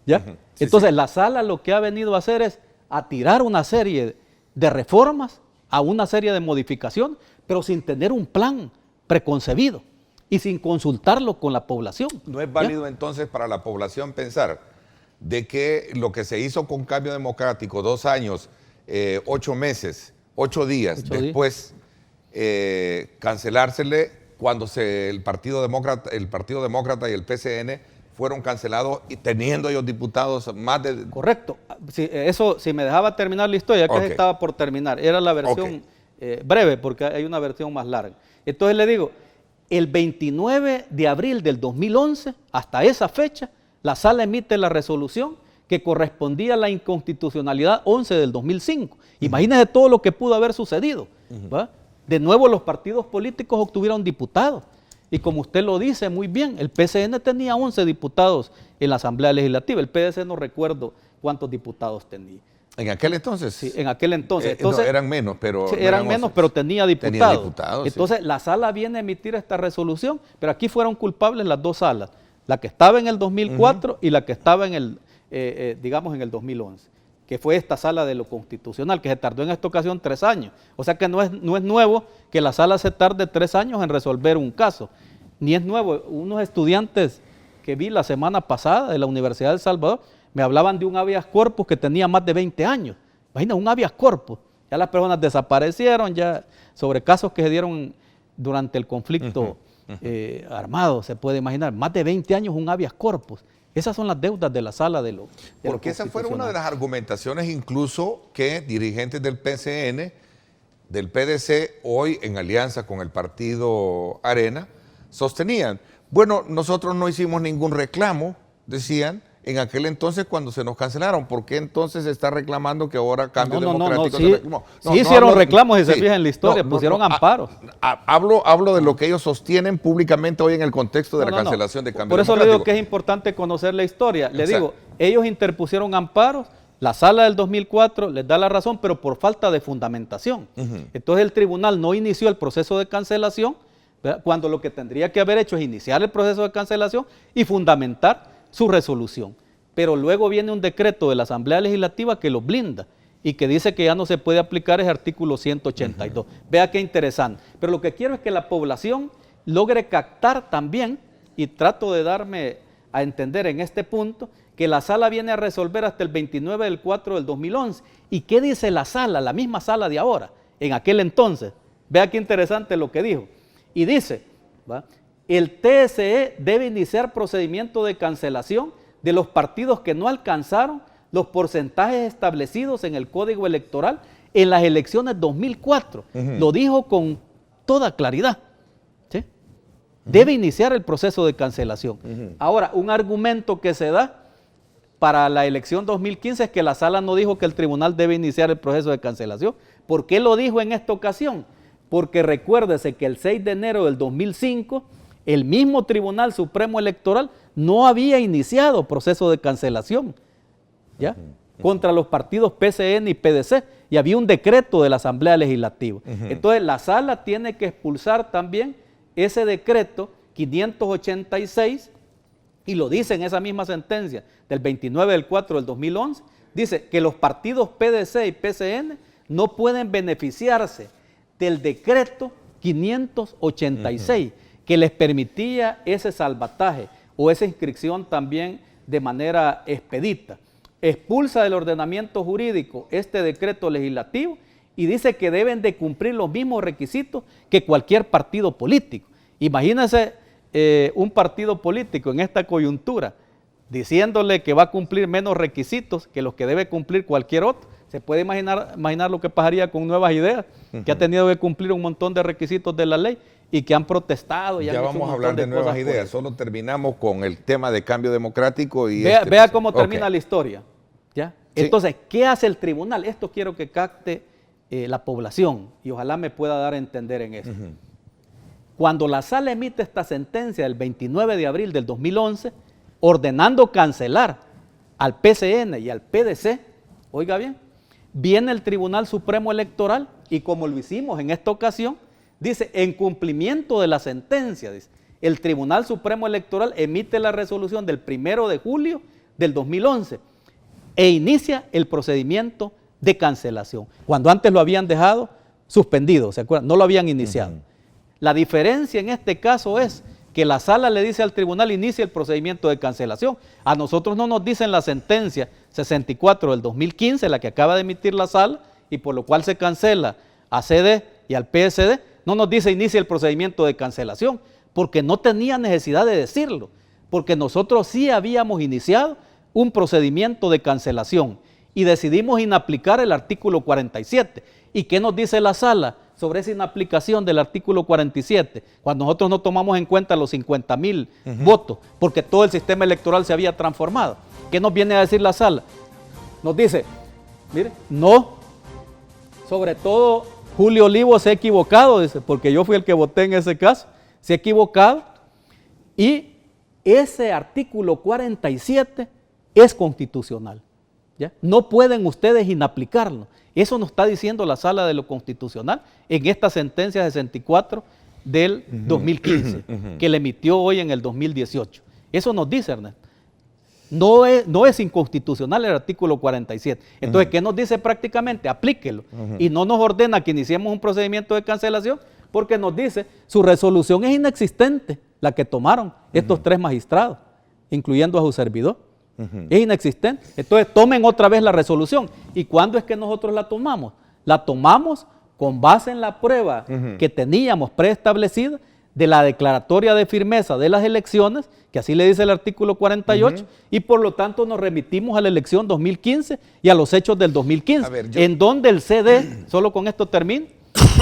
¿Ya? Entonces la sala lo que ha venido a hacer es a tirar una serie de reformas, a una serie de modificaciones, pero sin tener un plan preconcebido y sin consultarlo con la población. ¿No es válido entonces para la población pensar de que lo que se hizo con Cambio Democrático, 2 años, 8 meses, 8 días después, cancelársele cuando el Partido Demócrata y el PCN fueron cancelados y teniendo ellos diputados más de... Correcto. Si me dejaba terminar la historia, que estaba por terminar, era la versión breve, porque hay una versión más larga. Entonces le digo, el 29 de abril del 2011, hasta esa fecha, la sala emite la resolución que correspondía a la inconstitucionalidad 11 del 2005. Imagínense todo lo que pudo haber sucedido, ¿va? De nuevo los partidos políticos obtuvieron diputados. Y como usted lo dice muy bien, el PCN tenía 11 diputados en la Asamblea Legislativa. El PDC no recuerdo cuántos diputados tenía. ¿En aquel entonces? Sí, en aquel entonces. Entonces no, eran menos, pero... sí, no eran menos, pero tenía diputados. Entonces, la sala viene a emitir esta resolución, pero aquí fueron culpables las dos salas, la que estaba en el 2004 y la que estaba en el, digamos, en el 2011, que fue esta sala de lo constitucional, que se tardó en esta ocasión 3 años. O sea que no es nuevo que la sala se tarde 3 años en resolver un caso, ni es nuevo. Unos estudiantes que vi la semana pasada de la Universidad de El Salvador me hablaban de un habeas corpus que tenía más de 20 años. Imagina, un habeas corpus. Ya las personas desaparecieron, ya sobre casos que se dieron durante el conflicto armado, se puede imaginar. Más de 20 años un habeas corpus. Esas son las deudas de la sala de lo Porque esa fue una de las argumentaciones incluso que dirigentes del PCN, del PDC, hoy en alianza con el partido Arena, sostenían. Bueno, nosotros no hicimos ningún reclamo, decían, en aquel entonces cuando se nos cancelaron. ¿Por qué entonces se está reclamando que ahora Cambio Democrático se reclamó? Sí hicieron reclamos y se fijan en la historia, pusieron amparos. Hablo de lo que ellos sostienen públicamente hoy en el contexto de la cancelación de Cambio Democrático. Por eso le digo que es importante conocer la historia. Le digo, ellos interpusieron amparos, la sala del 2004 les da la razón, pero por falta de fundamentación. Entonces el tribunal no inició el proceso de cancelación, ¿verdad?, cuando lo que tendría que haber hecho es iniciar el proceso de cancelación y fundamentar su resolución. Pero luego viene un decreto de la Asamblea Legislativa que lo blinda y que dice que ya no se puede aplicar ese artículo 182. Vea qué interesante. Pero lo que quiero es que la población logre captar también, y trato de darme a entender en este punto, que la sala viene a resolver hasta el 29 del 4 del 2011. ¿Y qué dice la sala, la misma sala de ahora, en aquel entonces? Vea qué interesante lo que dijo. Y dice, ¿va?, el TSE debe iniciar procedimiento de cancelación de los partidos que no alcanzaron los porcentajes establecidos en el Código Electoral en las elecciones 2004. Lo dijo con toda claridad. ¿Sí? Debe iniciar el proceso de cancelación. Ahora, un argumento que se da para la elección 2015 es que la sala no dijo que el tribunal debe iniciar el proceso de cancelación. ¿Por qué lo dijo en esta ocasión? Porque recuérdese que el 6 de enero del 2005 el mismo Tribunal Supremo Electoral no había iniciado proceso de cancelación, ¿ya?, contra los partidos PCN y PDC, y había un decreto de la Asamblea Legislativa. Entonces la sala tiene que expulsar también ese decreto 586, y lo dice en esa misma sentencia del 29 del 4 del 2011, dice que los partidos PDC y PCN no pueden beneficiarse del decreto 586, que les permitía ese salvataje o esa inscripción también de manera expedita. Expulsa del ordenamiento jurídico este decreto legislativo y dice que deben de cumplir los mismos requisitos que cualquier partido político. Imagínense un partido político en esta coyuntura diciéndole que va a cumplir menos requisitos que los que debe cumplir cualquier otro. Se puede imaginar lo que pasaría con Nuevas Ideas, que ha tenido que cumplir un montón de requisitos de la ley y que han protestado. Ya vamos a hablar de Nuevas Ideas, solo terminamos con el tema de Cambio Democrático. Y vea cómo termina la historia. ¿Ya? Sí. Entonces, ¿qué hace el tribunal? Esto quiero que capte la población y ojalá me pueda dar a entender en eso. Cuando la sala emite esta sentencia del 29 de abril del 2011, ordenando cancelar al PCN y al PDC, oiga bien, viene el Tribunal Supremo Electoral y como lo hicimos en esta ocasión, dice, en cumplimiento de la sentencia, dice, el Tribunal Supremo Electoral emite la resolución del 1 de julio del 2011 e inicia el procedimiento de cancelación, cuando antes lo habían dejado suspendido, ¿se acuerdan? No lo habían iniciado. La diferencia en este caso es que la sala le dice al tribunal inicie el procedimiento de cancelación. A nosotros no nos dicen la sentencia 64 del 2015, la que acaba de emitir la sala, y por lo cual se cancela a CD y al PSD, no nos dice inicie el procedimiento de cancelación, porque no tenía necesidad de decirlo, porque nosotros sí habíamos iniciado un procedimiento de cancelación y decidimos inaplicar el artículo 47. ¿Y qué nos dice la sala sobre esa inaplicación del artículo 47? Cuando nosotros no tomamos en cuenta los 50,000 votos, porque todo el sistema electoral se había transformado. ¿Qué nos viene a decir la sala? Nos dice, mire, no, sobre todo Julio Olivo se ha equivocado, dice, porque yo fui el que voté en ese caso. se ha equivocado y ese artículo 47 es constitucional. ¿Ya? No pueden ustedes inaplicarlo. Eso nos está diciendo la Sala de lo Constitucional en esta sentencia 64 del 2015, que le emitió hoy en el 2018. Eso nos dice, Ernesto. No es inconstitucional el artículo 47. Entonces, ¿qué nos dice prácticamente? Aplíquelo. Y no nos ordena que iniciemos un procedimiento de cancelación porque nos dice, su resolución es inexistente, la que tomaron estos 3 magistrados, incluyendo a su servidor. Es inexistente. Entonces tomen otra vez la resolución. ¿Y cuándo es que nosotros la tomamos? La tomamos con base en la prueba que teníamos preestablecida de la declaratoria de firmeza de las elecciones, que así le dice el artículo 48, y por lo tanto nos remitimos a la elección 2015 y a los hechos del 2015, en donde el CD, solo con esto termino,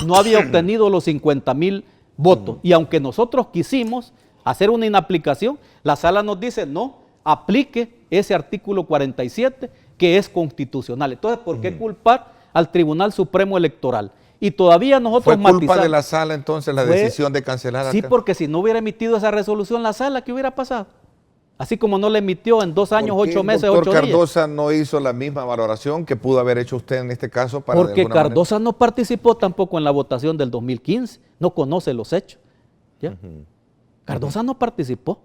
no había obtenido los 50,000 votos. Y aunque nosotros quisimos hacer una inaplicación, la Sala nos dice no, aplique ese artículo 47 que es constitucional. Entonces, ¿por qué culpar al Tribunal Supremo Electoral? Y todavía nosotros ¿Fue culpa de la Sala entonces la decisión de cancelar? Sí, porque si no hubiera emitido esa resolución la Sala, ¿qué hubiera pasado? Así como no la emitió en 2 años, 8 meses, 8 días. ¿Doctor Cardosa no hizo la misma valoración que pudo haber hecho usted en este caso? Porque Cardosa no participó tampoco en la votación del 2015, no conoce los hechos. ¿Ya? Cardosa no participó.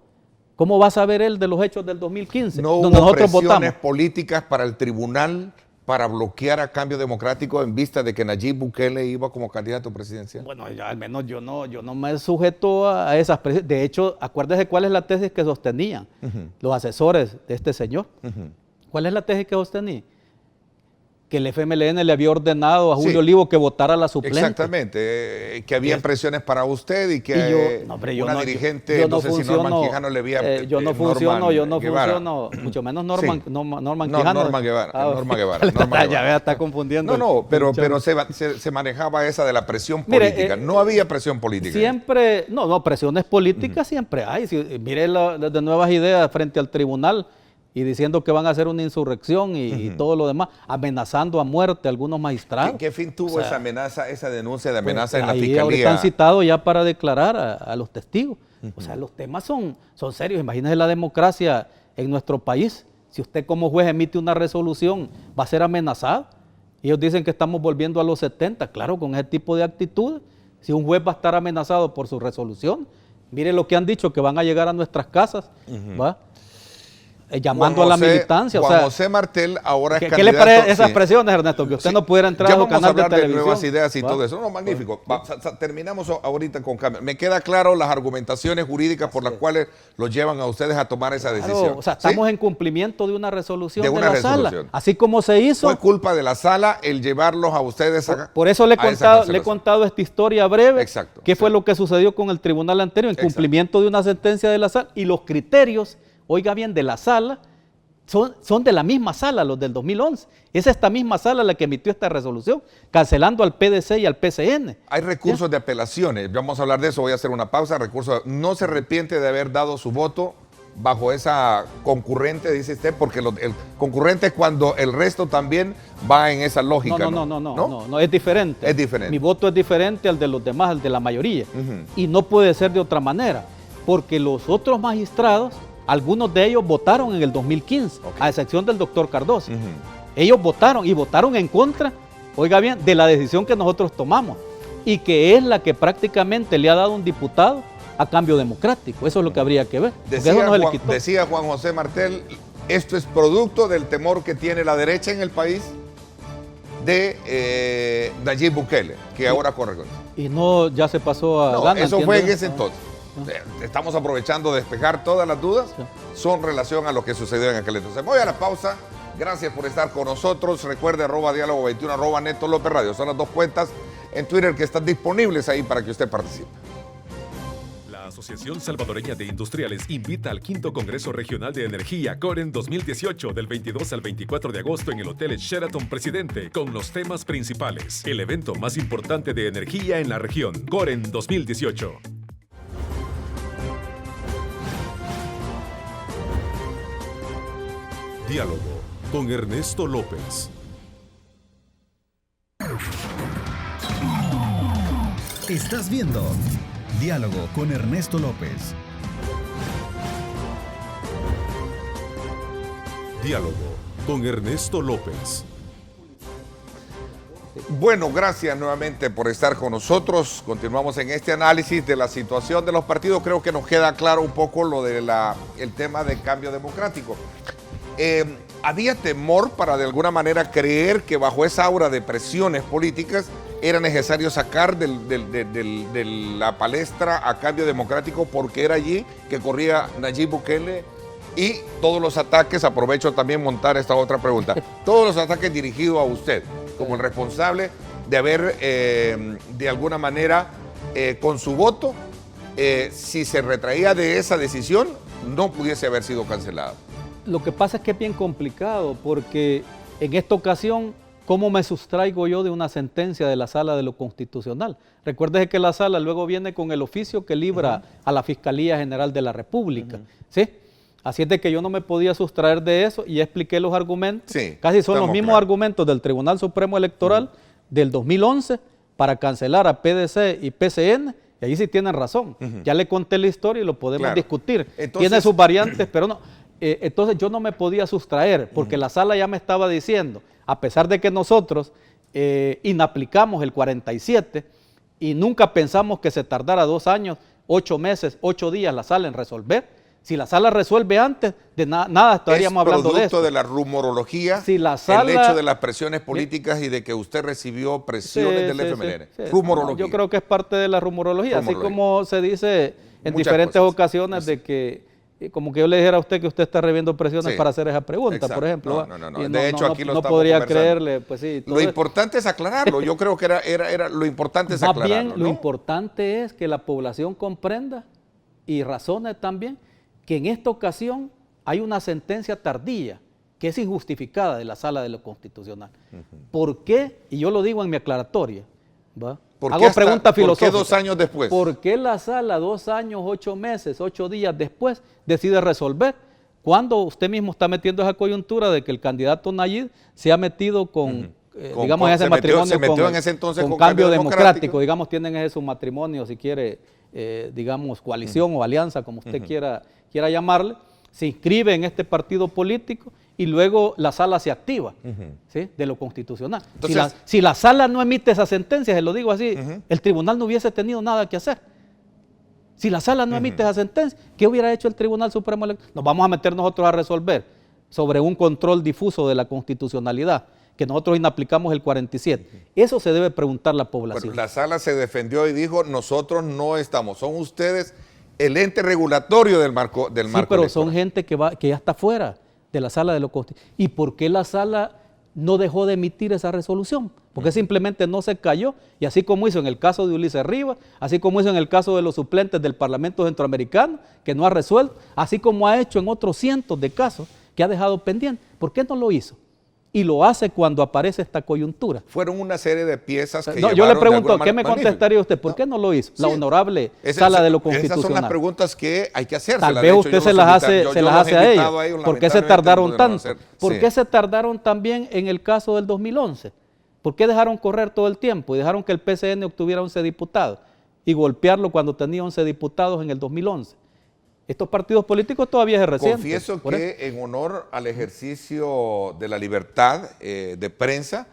¿Cómo va a saber él de los hechos del 2015? ¿No hubo presiones políticas para el tribunal para bloquear a Cambio Democrático en vista de que Nayib Bukele iba como candidato presidencial? Bueno, ya, al menos yo no me sujeto a esas presiones. De hecho, acuérdese cuál es la tesis que sostenían los asesores de este señor. ¿Cuál es la tesis que sostenían? Que el FMLN le había ordenado a Julio Olivo que votara la suplente. Exactamente, que había presiones para usted y que una dirigente, no sé si Norman Quijano le había... yo no funciono, mucho menos Norman Quijano. Norman Guevara. Ya está confundiendo. Pero se manejaba esa de la presión política. No había presión política. Siempre, presiones políticas siempre hay. Mire las nuevas ideas frente al tribunal, y diciendo que van a hacer una insurrección y todo lo demás, amenazando a muerte a algunos magistrados. ¿Qué fin tuvo esa amenaza, esa denuncia de amenaza en la fiscalía? Ahí están citados ya para declarar a los testigos. O sea, los temas son serios. Imagínese la democracia en nuestro país. Si usted como juez emite una resolución, va a ser amenazado. Ellos dicen que estamos volviendo a los 70. Claro, con ese tipo de actitudes. Si un juez va a estar amenazado por su resolución, mire lo que han dicho, que van a llegar a nuestras casas, ¿va? Llamando a la militancia. Juan José Martel ahora es candidato. ¿Qué le parece esas presiones, Ernesto? Que usted no pudiera entrar a los canales de televisión. De nuevas ideas y todo eso. No, magnífico. Terminamos ahorita con Cambio. Me queda claro las argumentaciones jurídicas por las cuales los llevan a ustedes a tomar esa decisión. O sea, estamos en cumplimiento de una resolución de la Sala. Así como se hizo. Fue culpa de la Sala el llevarlos a ustedes a... Por eso le he contado esta historia breve. Exacto. ¿Qué fue lo que sucedió con el tribunal anterior? En cumplimiento de una sentencia de la Sala. Y los criterios, oiga bien, de la Sala, son de la misma Sala, los del 2011. Es esta misma Sala la que emitió esta resolución, cancelando al PDC y al PCN. Hay recursos de apelaciones, vamos a hablar de eso, voy a hacer una pausa. No se arrepiente de haber dado su voto bajo esa concurrente, dice usted, porque el concurrente es cuando el resto también va en esa lógica. No, es diferente. Es diferente. Mi voto es diferente al de los demás, al de la mayoría. Y no puede ser de otra manera, porque los otros magistrados, algunos de ellos votaron en el 2015, a excepción del doctor Cardosa. Ellos votaron y votaron en contra, oiga bien, de la decisión que nosotros tomamos y que es la que prácticamente le ha dado un diputado a Cambio Democrático. Eso es lo que habría que ver. Decía Juan José Martel, esto es producto del temor que tiene la derecha en el país de Nayib Bukele, que ahora corre con eso. Y no, ya se pasó a Gana. Eso fue en ese entonces. Estamos aprovechando de despejar todas las dudas son relación a lo que sucedió en aquel entonces. Voy a la pausa. Gracias por estar con nosotros. Recuerde @diálogo21, @Neto López Radio. Son las 2 cuentas en Twitter que están disponibles ahí para que usted participe. La Asociación Salvadoreña de Industriales invita al 5º Congreso Regional de Energía Coren 2018 del 22 al 24 de agosto en el Hotel Sheraton Presidente con los temas principales. El evento más importante de energía en la región. Coren 2018. Diálogo con Ernesto López. Estás viendo Diálogo con Ernesto López. Diálogo con Ernesto López. Bueno, gracias nuevamente por estar con nosotros. Continuamos en este análisis de la situación de los partidos. Creo que nos queda claro un poco lo de el tema del cambio democrático. Había temor para de alguna manera creer que bajo esa aura de presiones políticas era necesario sacar de la palestra a cambio democrático, porque era allí que corría Nayib Bukele y todos los ataques. Aprovecho también montar esta otra pregunta. Todos los ataques dirigidos a usted como el responsable de haber de alguna manera con su voto, si se retraía de esa decisión, no pudiese haber sido cancelado. Lo que pasa es que es bien complicado, porque en esta ocasión, ¿cómo me sustraigo yo de una sentencia de la Sala de lo Constitucional? Recuérdese que la Sala luego viene con el oficio que libra a la Fiscalía General de la República, ¿sí? Así es de que yo no me podía sustraer de eso, y expliqué los argumentos. Sí, casi son los mismos argumentos del Tribunal Supremo Electoral del 2011 para cancelar a PDC y PCN, y ahí sí tienen razón. Ya le conté la historia y lo podemos discutir. Entonces, tiene sus variantes, pero no. Entonces yo no me podía sustraer, porque la Sala ya me estaba diciendo, a pesar de que nosotros inaplicamos el 47 y nunca pensamos que se tardara 2 años, 8 meses, 8 días la Sala en resolver. Si la Sala resuelve antes, de nada estaríamos hablando de esto. Es producto de la rumorología, si la Sala, el hecho de las presiones políticas y de que usted recibió presiones del FMLN. Rumorología. Yo creo que es parte de la rumorología, así como se dice en diferentes ocasiones de que, como que yo le dijera a usted que usted está recibiendo presiones para hacer esa pregunta, exacto. por ejemplo. No. De hecho, aquí lo no estamos podría conversando. creerle, pues sí. Lo importante es aclararlo. Yo creo que era lo importante es aclararlo. Más bien, lo importante es que la población comprenda y razone también que en esta ocasión hay una sentencia tardía que es injustificada de la Sala de lo Constitucional. ¿Por qué? Y yo lo digo en mi aclaratoria, ¿va? Hago pregunta filosófica. ¿Por qué 2 años después? ¿Por qué la Sala 2 años, 8 meses, 8 días después decide resolver? Cuando usted mismo está metiendo esa coyuntura de que el candidato Nayib se ha metido con digamos, ese matrimonio con cambio democrático, digamos, tienen ese su matrimonio, si quiere, digamos, coalición o alianza, como usted quiera llamarle, se inscribe en este partido político y luego la Sala se activa, ¿sí?, de lo constitucional. Entonces, si la Sala no emite esa sentencia, se lo digo así, el tribunal no hubiese tenido nada que hacer. Si la Sala no emite esa sentencia, ¿qué hubiera hecho el Tribunal Supremo Electoral? Nos vamos a meter nosotros a resolver sobre un control difuso de la constitucionalidad, que nosotros inaplicamos el 47. Eso se debe preguntar la población. Bueno, la Sala se defendió y dijo, nosotros no estamos, son ustedes el ente regulatorio del marco pero electoral. Son gente que ya está fuera de la Sala de lo Constitucional. ¿Y por qué la Sala no dejó de emitir esa resolución? Porque simplemente no se cayó, y así como hizo en el caso de Ulises Rivas, así como hizo en el caso de los suplentes del Parlamento Centroamericano, que no ha resuelto, así como ha hecho en otros cientos de casos que ha dejado pendiente. ¿Por qué no lo hizo? Y lo hace cuando aparece esta coyuntura. Fueron una serie de piezas que yo le pregunto, ¿qué me contestaría usted? ¿Por qué no lo hizo? La honorable Sala de lo Constitucional. Esas son las preguntas que hay que hacer. Tal vez usted se las hace a ellos. ¿Por qué se tardaron tanto? ¿Por qué se tardaron también en el caso del 2011? ¿Por qué dejaron correr todo el tiempo y dejaron que el PCN obtuviera 11 diputados y golpearlo cuando tenía 11 diputados en el 2011? Estos partidos políticos todavía es reciente. Confieso que en honor al ejercicio de la libertad de prensa,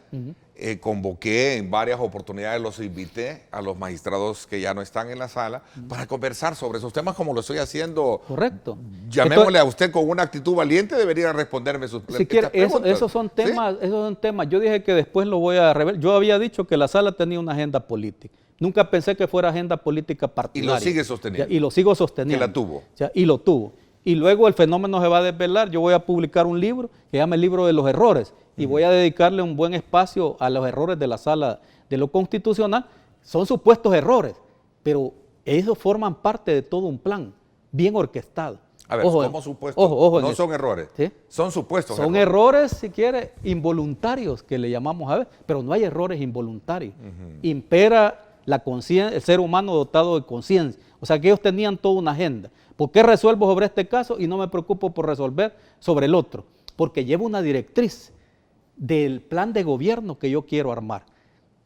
convoqué en varias oportunidades, los invité a los magistrados que ya no están en la sala para conversar sobre esos temas como lo estoy haciendo. Correcto. Llamémosle a usted con una actitud valiente, debería responderme sus preguntas. Esos son temas, ¿sí? Esos son temas. Yo dije que después lo voy a revelar. Yo había dicho que la sala tenía una agenda política. Nunca pensé que fuera agenda política partidaria. Y lo sigue sosteniendo. Y lo sigo sosteniendo. Que la tuvo. Y lo tuvo. Y luego el fenómeno se va a desvelar. Yo voy a publicar un libro que se llama El Libro de los Errores. Y voy a dedicarle un buen espacio a los errores de la Sala de lo Constitucional. Son supuestos errores, pero ellos forman parte de todo un plan bien orquestado. A ver, ¿cómo supuestos? Ojo, no son errores, ¿sí? Son supuestos errores. Son errores, si quiere, involuntarios, que le llamamos a ver, pero no hay errores involuntarios. Impera la conciencia, el ser humano dotado de conciencia. O sea, que ellos tenían toda una agenda. ¿Por qué resuelvo sobre este caso y no me preocupo por resolver sobre el otro? Porque llevo una directriz del plan de gobierno que yo quiero armar,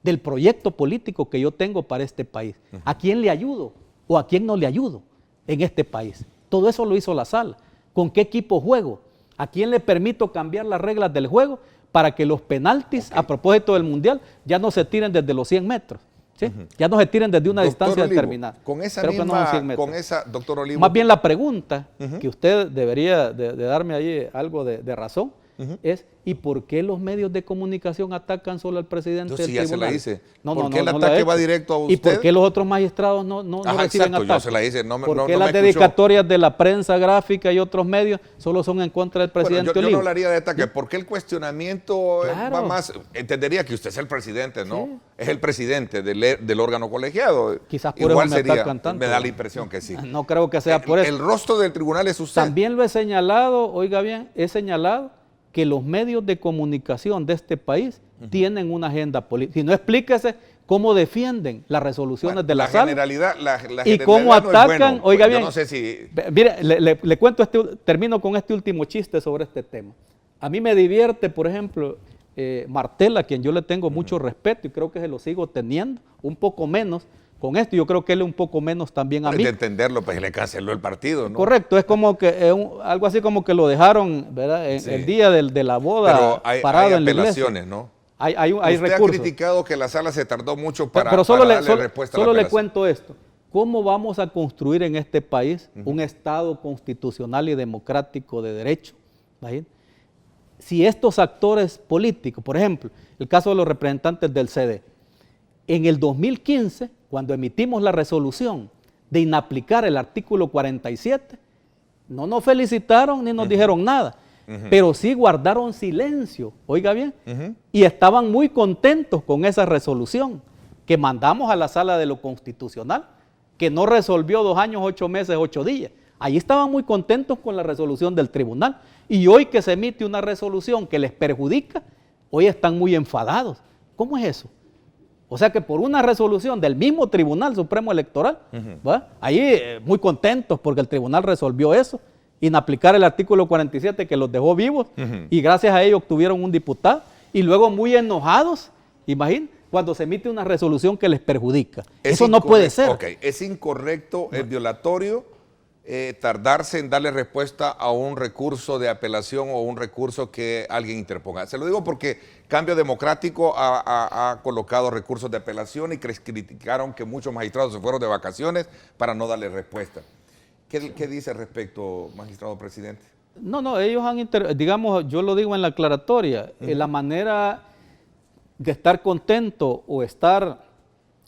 del proyecto político que yo tengo para este país. ¿A quién le ayudo o a quién no le ayudo en este país. Todo eso lo hizo la sala. ¿Con qué equipo juego? ¿A quién le permito cambiar las reglas del juego para que los penaltis, a propósito del Mundial, ya no se tiren desde los 100 metros? ¿Sí? Ya no se tiren desde una distancia Olivo, determinada. Con esa Creo misma, que no son 100 metros. con esa, doctor Olivo. Más bien la pregunta, que usted debería de darme ahí algo de razón, es ¿y por qué los medios de comunicación atacan solo al presidente Yo del sí ya tribunal? se la hice. No, ¿Por no, qué el no la he ataque hecho. va directo a usted? ¿Y por qué los otros magistrados no Ajá, reciben exacto, ataques? yo se la hice. ¿Por qué no las me escuchó? dedicatorias de la prensa gráfica y otros medios solo son en contra del presidente Bueno, yo no Olivo? hablaría de ataque, porque el cuestionamiento Claro. va más, entendería que usted es el presidente, ¿no? Sí. Es el presidente del órgano colegiado. Quizás por Igual eso me sería, atacan tanto. me da la impresión que sí. No creo que sea por eso. El rostro del tribunal es usted. También lo he señalado, oiga bien, he señalado que los medios de comunicación de este país tienen una agenda política. Si no, explíquese cómo defienden las resoluciones Bueno, de la sala generalidad, la y generalidad cómo no es atacan, bueno. oiga Yo bien, no sé si... mire, le cuento, termino con este último chiste sobre este tema. A mí me divierte, por ejemplo, Martel, a quien yo le tengo mucho respeto y creo que se lo sigo teniendo, un poco menos con esto, yo creo que él un poco menos también a Hay mí. que entenderlo, pues le canceló el partido, ¿no? Correcto, es como que algo así como que lo dejaron, ¿verdad? Sí. El día de la boda Pero hay parado en la iglesia. apelaciones, ¿no? Hay Usted recursos. ha criticado que la sala se tardó mucho Pero solo, para darle respuesta a la solo le apelación. cuento esto. ¿Cómo vamos a construir en este país un Estado constitucional y democrático de derecho? ¿Imagínate? Si estos actores políticos, por ejemplo, el caso de los representantes del CD, en el 2015, cuando emitimos la resolución de inaplicar el artículo 47, no nos felicitaron ni nos dijeron nada, pero sí guardaron silencio, oiga bien, y estaban muy contentos con esa resolución que mandamos a la Sala de lo Constitucional, que no resolvió 2 años, 8 meses, 8 días. Allí estaban muy contentos con la resolución del tribunal. Y hoy que se emite una resolución que les perjudica, hoy están muy enfadados. ¿Cómo es eso? O sea que por una resolución del mismo Tribunal Supremo Electoral, ¿va? Ahí muy contentos porque el tribunal resolvió eso, inaplicar el artículo 47 que los dejó vivos, y gracias a ello obtuvieron un diputado, y luego muy enojados, imagínate, cuando se emite una resolución que les perjudica. Eso no puede ser. Ok, es incorrecto, es violatorio tardarse en darle respuesta a un recurso de apelación o un recurso que alguien interponga. Se lo digo porque Cambio Democrático ha colocado recursos de apelación y criticaron que muchos magistrados se fueron de vacaciones para no darle respuesta. ¿Qué dice al respecto, magistrado presidente? No, ellos han, digamos, yo lo digo en la aclaratoria, la manera de estar contento o estar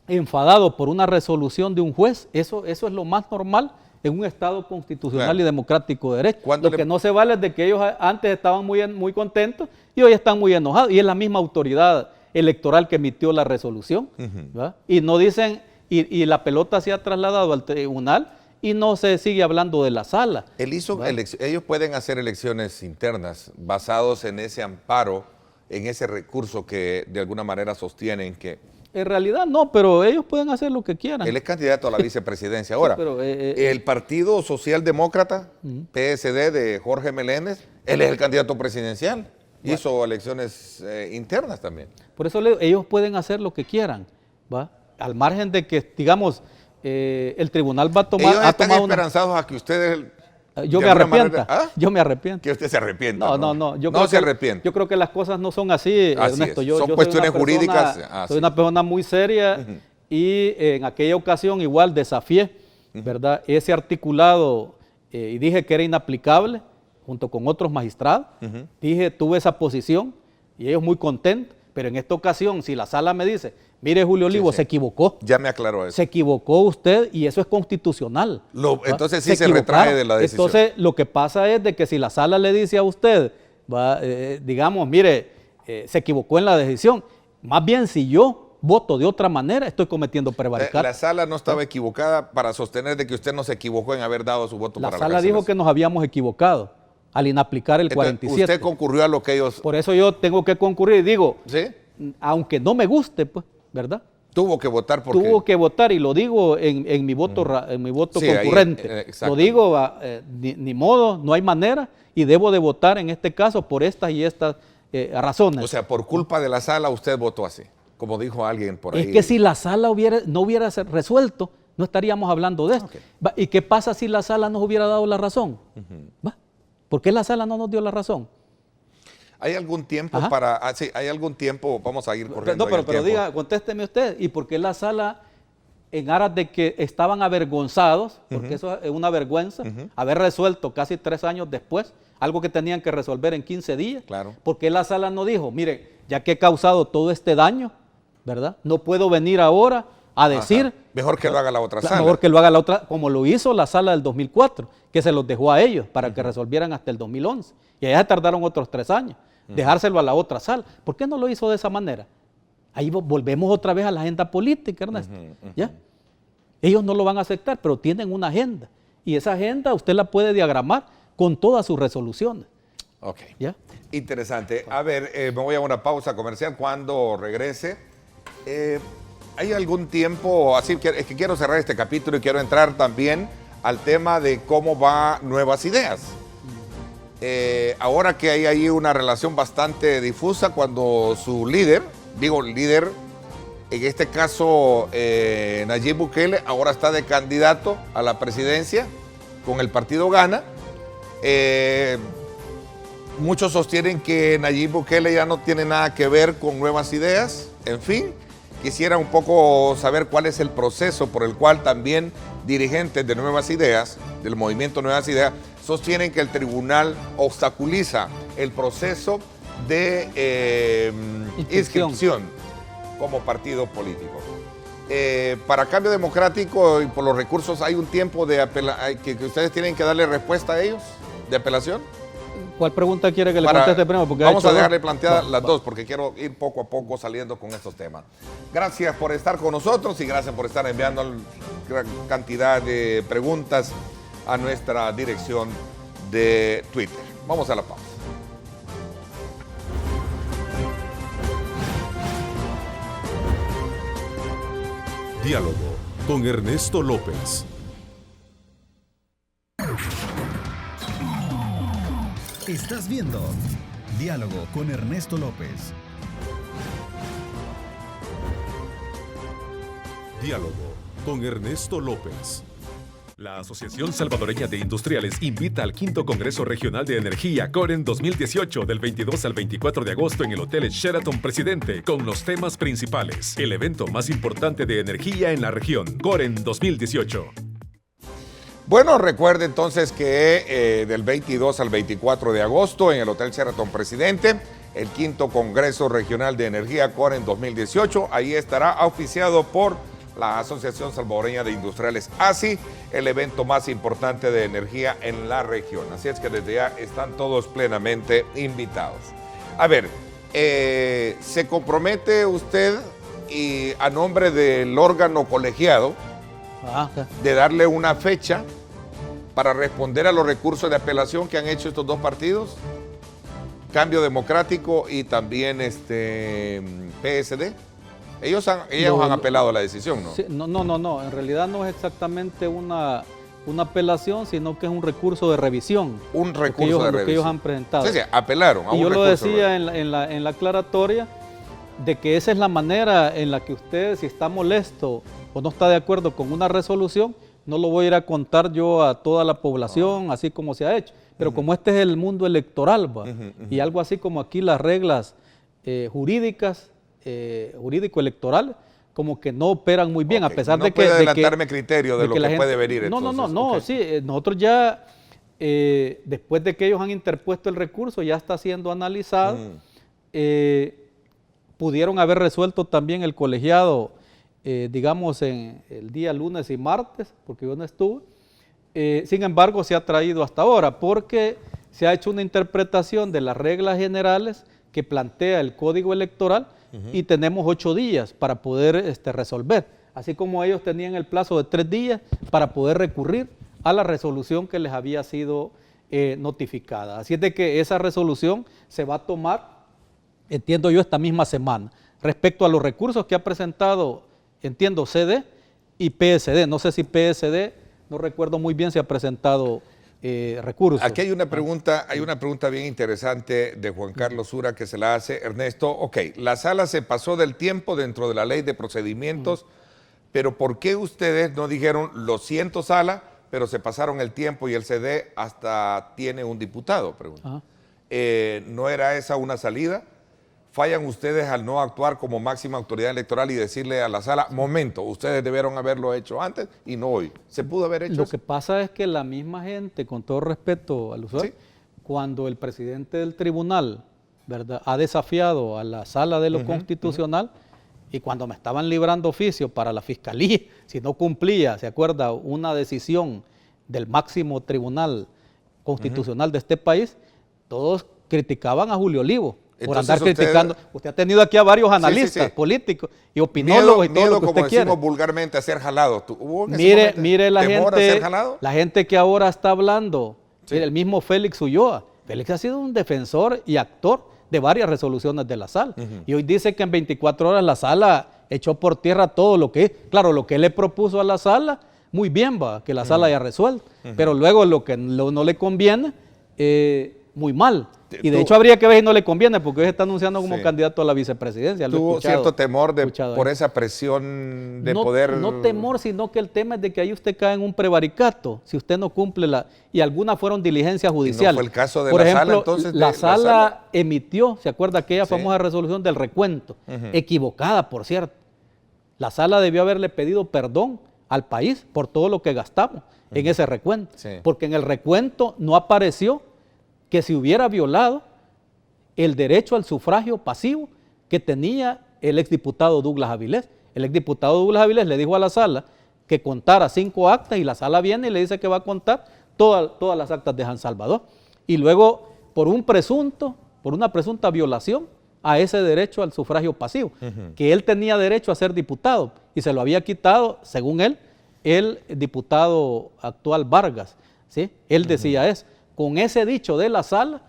enfadado por una resolución de un juez, eso es lo más normal en un Estado constitucional, claro, y democrático de derecho. Lo que no se vale es de que ellos antes estaban muy contentos y hoy están muy enojados, y es la misma autoridad electoral que emitió la resolución, y no dicen, y la pelota se ha trasladado al tribunal y no se sigue hablando de la sala. Ellos pueden hacer elecciones internas basados en ese amparo, en ese recurso que de alguna manera sostienen que... En realidad no, pero ellos pueden hacer lo que quieran. Él es candidato a la vicepresidencia. Ahora, sí, pero, el Partido Socialdemócrata, PSD de Jorge Meléndez, él es el candidato presidencial. Bueno, hizo elecciones internas también. Por eso ellos pueden hacer lo que quieran, ¿va? Al margen de que, digamos, el tribunal va a tomar... Ellos están esperanzados a que ustedes... Yo me arrepiento. Yo me arrepiento. Que usted se arrepienta. No. No se arrepiente. Yo creo que las cosas no son así, Ernesto. Son cuestiones jurídicas. Soy una persona muy seria y en aquella ocasión igual desafié, ¿verdad? Ese articulado y dije que era inaplicable junto con otros magistrados. Tuve esa posición y ellos muy contentos, pero en esta ocasión, si la sala me dice, mire, Julio Olivo, se equivocó. Ya me aclaró eso. Se equivocó usted y eso es constitucional. Entonces sí se retrae de la decisión. Entonces lo que pasa es de que si la sala le dice a usted, digamos, mire, se equivocó en la decisión, más bien si yo voto de otra manera, estoy cometiendo prevaricar. La sala no estaba equivocada para sostener de que usted no se equivocó en haber dado su voto para la cancelación. La sala dijo que nos habíamos equivocado al inaplicar el 47. Usted concurrió a lo que ellos... Por eso yo tengo que concurrir, digo, ¿sí? Aunque no me guste, pues, ¿verdad? Tuvo que votar porque... Tuvo que votar y lo digo en mi voto, sí, concurrente. Ahí, lo digo, ni modo, no hay manera y debo de votar en este caso por estas y estas razones. O sea, por culpa de la sala usted votó así, como dijo alguien por ahí. Es que si la sala no hubiera resuelto, no estaríamos hablando de esto. Okay. ¿Y qué pasa si la sala nos hubiera dado la razón? ¿Va? ¿Por qué la sala no nos dio la razón? ¿Hay algún tiempo Ajá. para...? sí, hay algún tiempo, vamos a ir corriendo. No, en el pero tiempo. diga, contésteme usted, ¿y por qué la sala, en aras de que estaban avergonzados, porque eso es una vergüenza, haber resuelto casi 3 años después, algo que tenían que resolver en 15 días, Claro. ¿por qué la sala no dijo, mire, ya que he causado todo este daño, ¿verdad? No puedo venir ahora a decir... Ajá. Mejor que lo haga la otra sala. Mejor que lo haga la otra, como lo hizo la sala del 2004, que se los dejó a ellos para que resolvieran hasta el 2011. Y allá se tardaron otros 3 años. Dejárselo a la otra sala. ¿Por qué no lo hizo de esa manera? Ahí volvemos otra vez a la agenda política, Ernesto. ¿Ya? Ellos no lo van a aceptar, pero tienen una agenda. Y esa agenda usted la puede diagramar con todas sus resoluciones. Ok. ¿Ya? Interesante. A ver, me voy a una pausa comercial. Cuando regrese, ¿hay algún tiempo? Así que es que quiero cerrar este capítulo y quiero entrar también al tema de cómo va Nuevas Ideas. Ahora que hay ahí una relación bastante difusa cuando su líder, en este caso Nayib Bukele, ahora está de candidato a la presidencia con el partido Gana. Muchos sostienen que Nayib Bukele ya no tiene nada que ver con Nuevas Ideas. En fin, quisiera un poco saber cuál es el proceso por el cual también dirigentes de Nuevas Ideas, del movimiento Nuevas Ideas, sostienen que el tribunal obstaculiza el proceso de inscripción como partido político. Para Cambio Democrático y por los recursos, ¿hay un tiempo de que ustedes tienen que darle respuesta a ellos de apelación? ¿Cuál pregunta quiere que le conteste primero? Porque vamos a dejarle dos. planteadas las dos, porque quiero ir poco a poco saliendo con estos temas. Gracias por estar con nosotros y gracias por estar enviando gran cantidad de preguntas a nuestra dirección de Twitter. Vamos a la pausa. Diálogo con Ernesto López. Estás viendo Diálogo con Ernesto López. Diálogo con Ernesto López. La Asociación Salvadoreña de Industriales invita al 5º Congreso Regional de Energía Coren 2018 del 22 al 24 de agosto en el Hotel Sheraton Presidente con los temas principales. El evento más importante de energía en la región, Coren 2018. Bueno, recuerde entonces que del 22 al 24 de agosto en el Hotel Sheraton Presidente, el 5º Congreso Regional de Energía Coren 2018, ahí estará auspiciado por la Asociación Salvadoreña de Industriales, ASI, el evento más importante de energía en la región. Así es que desde ya están todos plenamente invitados. A ver, ¿se compromete usted y a nombre del órgano colegiado de darle una fecha para responder a los recursos de apelación que han hecho estos dos partidos? Cambio Democrático y también PSD. Ellos han apelado a la decisión, ¿no? Sí, no. En realidad no es exactamente una apelación, sino que es un recurso de revisión. Un recurso de revisión. Que ellos han presentado. Sí, apelaron a un y yo lo recurso decía en la aclaratoria de que esa es la manera en la que usted, si está molesto o no está de acuerdo con una resolución, no lo voy a ir a contar yo a toda la población, así como se ha hecho. Pero como este es el mundo electoral, y algo así como aquí las reglas jurídicas, jurídico-electoral, como que no operan muy bien, a pesar de que... No puede adelantarme criterio de lo que puede venir. No, sí, nosotros ya, después de que ellos han interpuesto el recurso, ya está siendo analizado, pudieron haber resuelto también el colegiado, digamos, en el día lunes y martes, porque yo no estuve. Sin embargo, se ha traído hasta ahora, porque se ha hecho una interpretación de las reglas generales que plantea el Código Electoral, y tenemos 8 días para poder resolver, así como ellos tenían el plazo de 3 días para poder recurrir a la resolución que les había sido notificada. Así es de que esa resolución se va a tomar, entiendo yo, esta misma semana. Respecto a los recursos que ha presentado, entiendo, CD y PSD. No sé si PSD, no recuerdo muy bien si ha presentado recursos. Aquí hay una pregunta bien interesante de Juan Carlos Sura que se la hace Ernesto. Ok, la sala se pasó del tiempo dentro de la ley de procedimientos Pero ¿por qué ustedes no dijeron, lo siento, sala, pero se pasaron el tiempo y el CD hasta tiene un diputado? Pregunta. ¿No era esa una salida? ¿Fallan ustedes al no actuar como máxima autoridad electoral y decirle a la sala, momento, ustedes debieron haberlo hecho antes y no hoy? ¿Se pudo haber hecho Lo eso? que pasa es que la misma gente, con todo respeto al usuario, Sí. cuando el presidente del tribunal, ¿verdad?, ha desafiado a la sala de lo constitucional, y cuando me estaban librando oficio para la fiscalía, si no cumplía, ¿se acuerda?, una decisión del máximo tribunal constitucional de este país, todos criticaban a Julio Olivo por Entonces andar criticando. Usted ha tenido aquí a varios analistas políticos y opinólogos y todo lo que como usted quiere. decimos vulgarmente, a ser jalado. ¿Hubo en ese momento Mire la temor a ser jalado? gente, la gente que ahora está hablando, mire, el mismo Félix Ulloa. Félix ha sido un defensor y actor de varias resoluciones de la sala. Y hoy dice que en 24 horas la sala echó por tierra todo lo que, claro, lo que él le propuso a la sala, muy bien va, que la sala haya resuelto, pero luego lo que no le conviene, muy mal. Y de hecho habría que ver si no le conviene, porque hoy se está anunciando como candidato a la vicepresidencia. ¿Tuvo cierto temor por esa presión de poder...? No temor, sino que el tema es de que ahí usted cae en un prevaricato, si usted no cumple y algunas fueron diligencias judiciales. ¿No fue el caso de por la ejemplo, sala, entonces? La sala emitió, ¿se acuerda aquella famosa resolución del recuento? Equivocada, por cierto. La sala debió haberle pedido perdón al país por todo lo que gastamos en ese recuento, porque en el recuento no apareció que se hubiera violado el derecho al sufragio pasivo que tenía el exdiputado Douglas Avilés. El exdiputado Douglas Avilés le dijo a la sala que contara 5 actas y la sala viene y le dice que va a contar todas las actas de San Salvador. Y luego, por una presunta violación a ese derecho al sufragio pasivo, que él tenía derecho a ser diputado y se lo había quitado, según él, el diputado actual Vargas, ¿sí? Él decía eso. Con ese dicho de la sala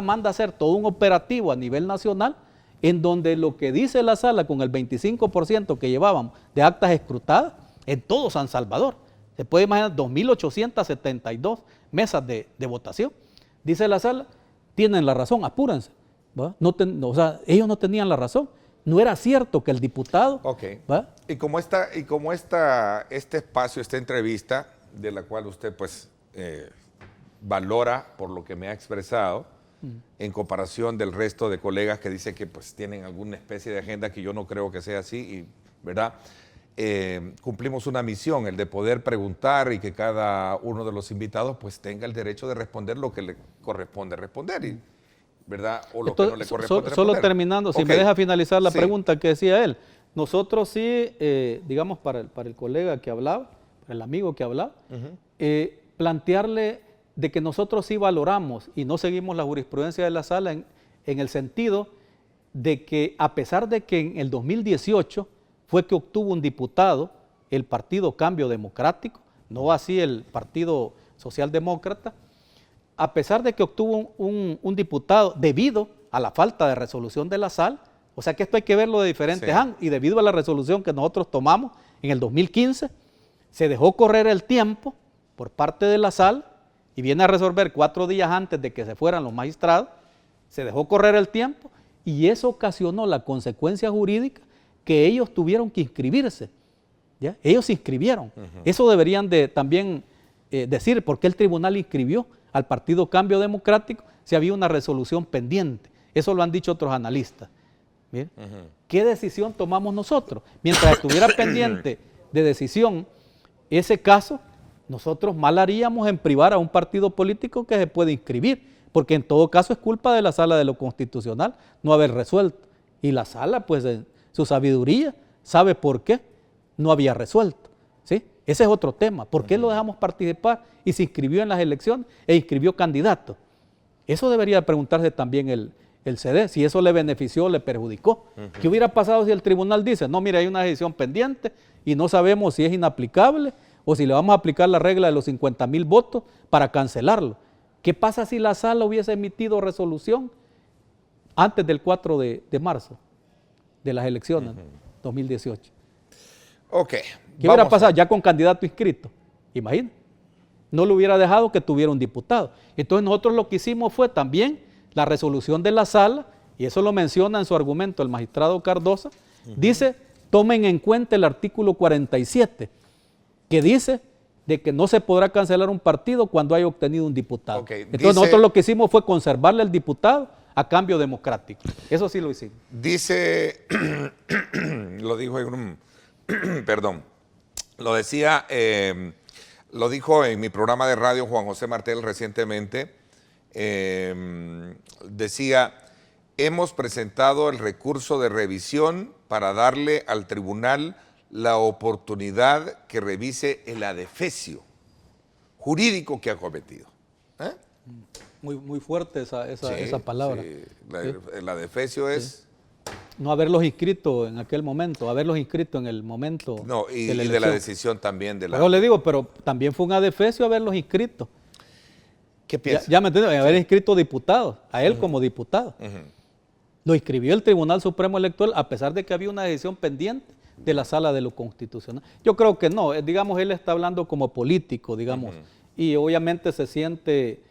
manda a hacer todo un operativo a nivel nacional en donde lo que dice la sala con el 25% que llevábamos de actas escrutadas en todo San Salvador, se puede imaginar 2.872 mesas de votación, dice la sala, tienen la razón, apúrense. O sea, ellos no tenían la razón, no era cierto que el diputado... Y como este espacio, esta entrevista, de la cual usted pues... valora por lo que me ha expresado en comparación del resto de colegas que dicen que pues tienen alguna especie de agenda que yo no creo que sea así, y, ¿verdad? Cumplimos una misión, el de poder preguntar y que cada uno de los invitados pues tenga el derecho de responder lo que le corresponde responder, y, ¿verdad? O lo que no le corresponde responder. Solo terminando, si me deja finalizar la pregunta que decía él. Nosotros sí, digamos para el colega que hablaba, el amigo que hablaba, plantearle de que nosotros sí valoramos y no seguimos la jurisprudencia de la sala en el sentido de que a pesar de que en el 2018 fue que obtuvo un diputado el Partido Cambio Democrático, no así el Partido Socialdemócrata, a pesar de que obtuvo un diputado debido a la falta de resolución de la sala, o sea que esto hay que verlo de diferentes ángulos, y debido a la resolución que nosotros tomamos en el 2015, se dejó correr el tiempo por parte de la sala y viene a resolver 4 días antes de que se fueran los magistrados, se dejó correr el tiempo y eso ocasionó la consecuencia jurídica que ellos tuvieron que inscribirse. ¿Ya? Ellos se inscribieron. Eso deberían de también decir por qué el tribunal inscribió al Partido Cambio Democrático si había una resolución pendiente. Eso lo han dicho otros analistas. ¿Qué decisión tomamos nosotros? Mientras estuviera pendiente de decisión ese caso, nosotros mal haríamos en privar a un partido político que se puede inscribir, porque en todo caso es culpa de la Sala de lo Constitucional no haber resuelto. Y la Sala, pues en su sabiduría, sabe por qué no había resuelto. ¿Sí? Ese es otro tema. ¿Por qué lo dejamos participar y se inscribió en las elecciones e inscribió candidatos? Eso debería preguntarse también el CD, si eso le benefició o le perjudicó. ¿Qué hubiera pasado si el tribunal dice, no, mira, hay una decisión pendiente y no sabemos si es inaplicable o si le vamos a aplicar la regla de los 50,000 votos para cancelarlo? ¿Qué pasa si la sala hubiese emitido resolución antes del 4 de marzo de las elecciones 2018? ¿Qué hubiera pasado ya con candidato inscrito? Imagina. No le hubiera dejado que tuviera un diputado. Entonces nosotros lo que hicimos fue también la resolución de la sala, y eso lo menciona en su argumento el magistrado Cardosa, dice tomen en cuenta el artículo 47, que dice de que no se podrá cancelar un partido cuando haya obtenido un diputado. Okay, entonces nosotros lo que hicimos fue conservarle al diputado a cambio democrático. Eso sí lo hicimos. Dice, lo dijo en un, perdón, lo decía, lo dijo en mi programa de radio Juan José Martel recientemente, decía, hemos presentado el recurso de revisión para darle al tribunal la oportunidad que revise el adefesio jurídico que ha cometido. ¿Eh? Muy fuerte esa palabra. Sí. Sí. El adefesio es... No haberlos inscrito en aquel momento, haberlos inscrito en el momento No, y de la de la elección. decisión también de la... Yo le digo, pero también fue un adefesio haberlos inscrito. ¿Qué piensas? Ya me entiendes, haber inscrito diputados, a él como diputado. Ujú. Lo inscribió el Tribunal Supremo Electoral a pesar de que había una decisión pendiente de la Sala de lo Constitucional. Yo creo que no, digamos, él está hablando como político, digamos, y obviamente se siente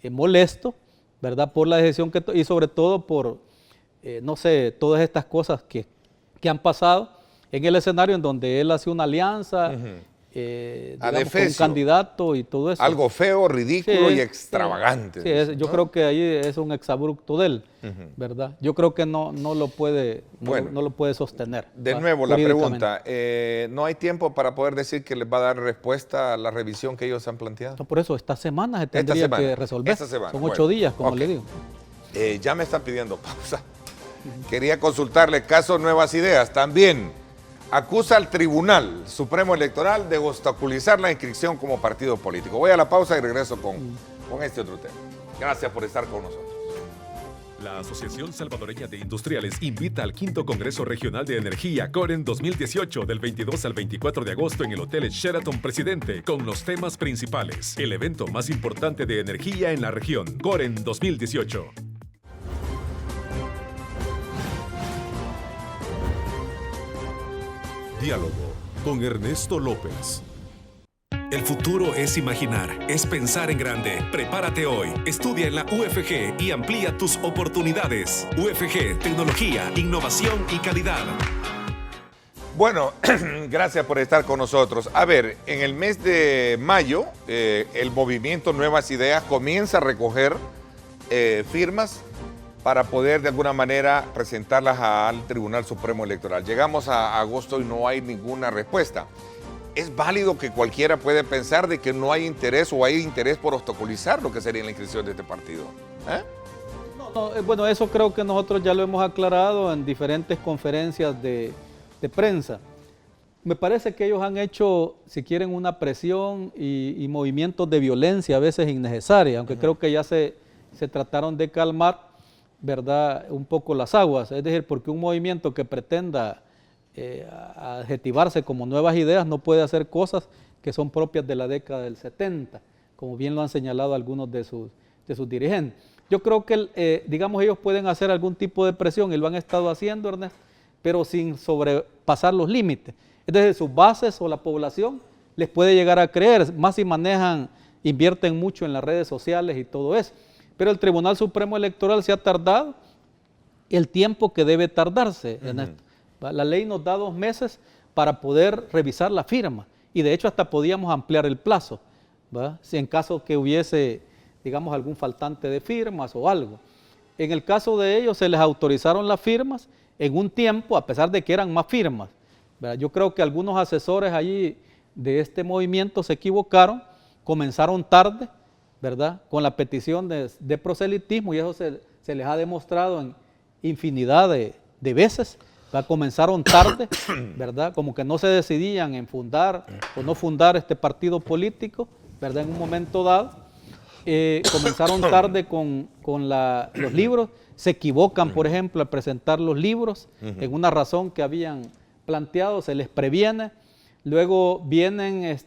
molesto, ¿verdad?, por la decisión y sobre todo por, no sé, todas estas cosas que han pasado en el escenario en donde él hace una alianza, digamos, con un candidato y todo eso. Algo feo, ridículo Sí, y extravagante. Sí, yo creo que ahí es un exabrupto de él, ¿verdad? Yo creo que no lo puede, no lo puede sostener. De ¿va? nuevo, la Jurídicamente. pregunta, ¿no hay tiempo para poder decir que les va a dar respuesta a la revisión que ellos han planteado? No, por eso, esta semana se tendría semana, que resolver. esta semana, Son bueno, 8 días, como ok. le digo. Ya me están pidiendo pausa. Quería consultarle caso Nuevas Ideas. También acusa al Tribunal Supremo Electoral de obstaculizar la inscripción como partido político. Voy a la pausa y regreso con este otro tema. Gracias por estar con nosotros. La Asociación Salvadoreña de Industriales invita al 5º Congreso Regional de Energía Coren 2018 del 22 al 24 de agosto en el Hotel Sheraton Presidente con los temas principales. El evento más importante de energía en la región, Coren 2018. Diálogo con Ernesto López. El futuro es imaginar, es pensar en grande. Prepárate hoy, estudia en la UFG y amplía tus oportunidades. UFG, tecnología, innovación y calidad. Bueno, gracias por estar con nosotros. A ver, en el mes de mayo, el movimiento Nuevas Ideas comienza a recoger firmas para poder de alguna manera presentarlas al Tribunal Supremo Electoral. Llegamos a agosto y no hay ninguna respuesta. ¿Es válido que cualquiera puede pensar de que no hay interés o hay interés por obstaculizar lo que sería la inscripción de este partido? Bueno, eso creo que nosotros ya lo hemos aclarado en diferentes conferencias de prensa. Me parece que ellos han hecho, si quieren, una presión y movimientos de violencia a veces innecesarias, aunque creo que ya se trataron de calmar, ¿verdad?, un poco las aguas. Es decir, porque un movimiento que pretenda adjetivarse como Nuevas Ideas no puede hacer cosas que son propias de la década del 70, como bien lo han señalado algunos de sus dirigentes. Yo creo que, digamos, ellos pueden hacer algún tipo de presión y lo han estado haciendo, Ernesto, pero sin sobrepasar los límites. Es decir, sus bases o la población les puede llegar a creer, más si invierten mucho en las redes sociales y todo eso. Pero el Tribunal Supremo Electoral se ha tardado el tiempo que debe tardarse, Ernesto. La ley nos da 2 meses para poder revisar la firma y de hecho hasta podíamos ampliar el plazo, ¿verdad?, si en caso que hubiese, digamos, algún faltante de firmas o algo. En el caso de ellos se les autorizaron las firmas en un tiempo, a pesar de que eran más firmas, ¿verdad? Yo creo que algunos asesores allí de este movimiento se equivocaron, comenzaron tarde, ¿verdad?, con la petición de proselitismo y eso se les ha demostrado en infinidad de veces. Comenzaron tarde, ¿verdad?, como que no se decidían en fundar o no fundar este partido político, ¿verdad?, en un momento dado. Comenzaron tarde con los libros, se equivocan, por ejemplo, al presentar los libros en una razón que habían planteado, se les previene, luego vienen,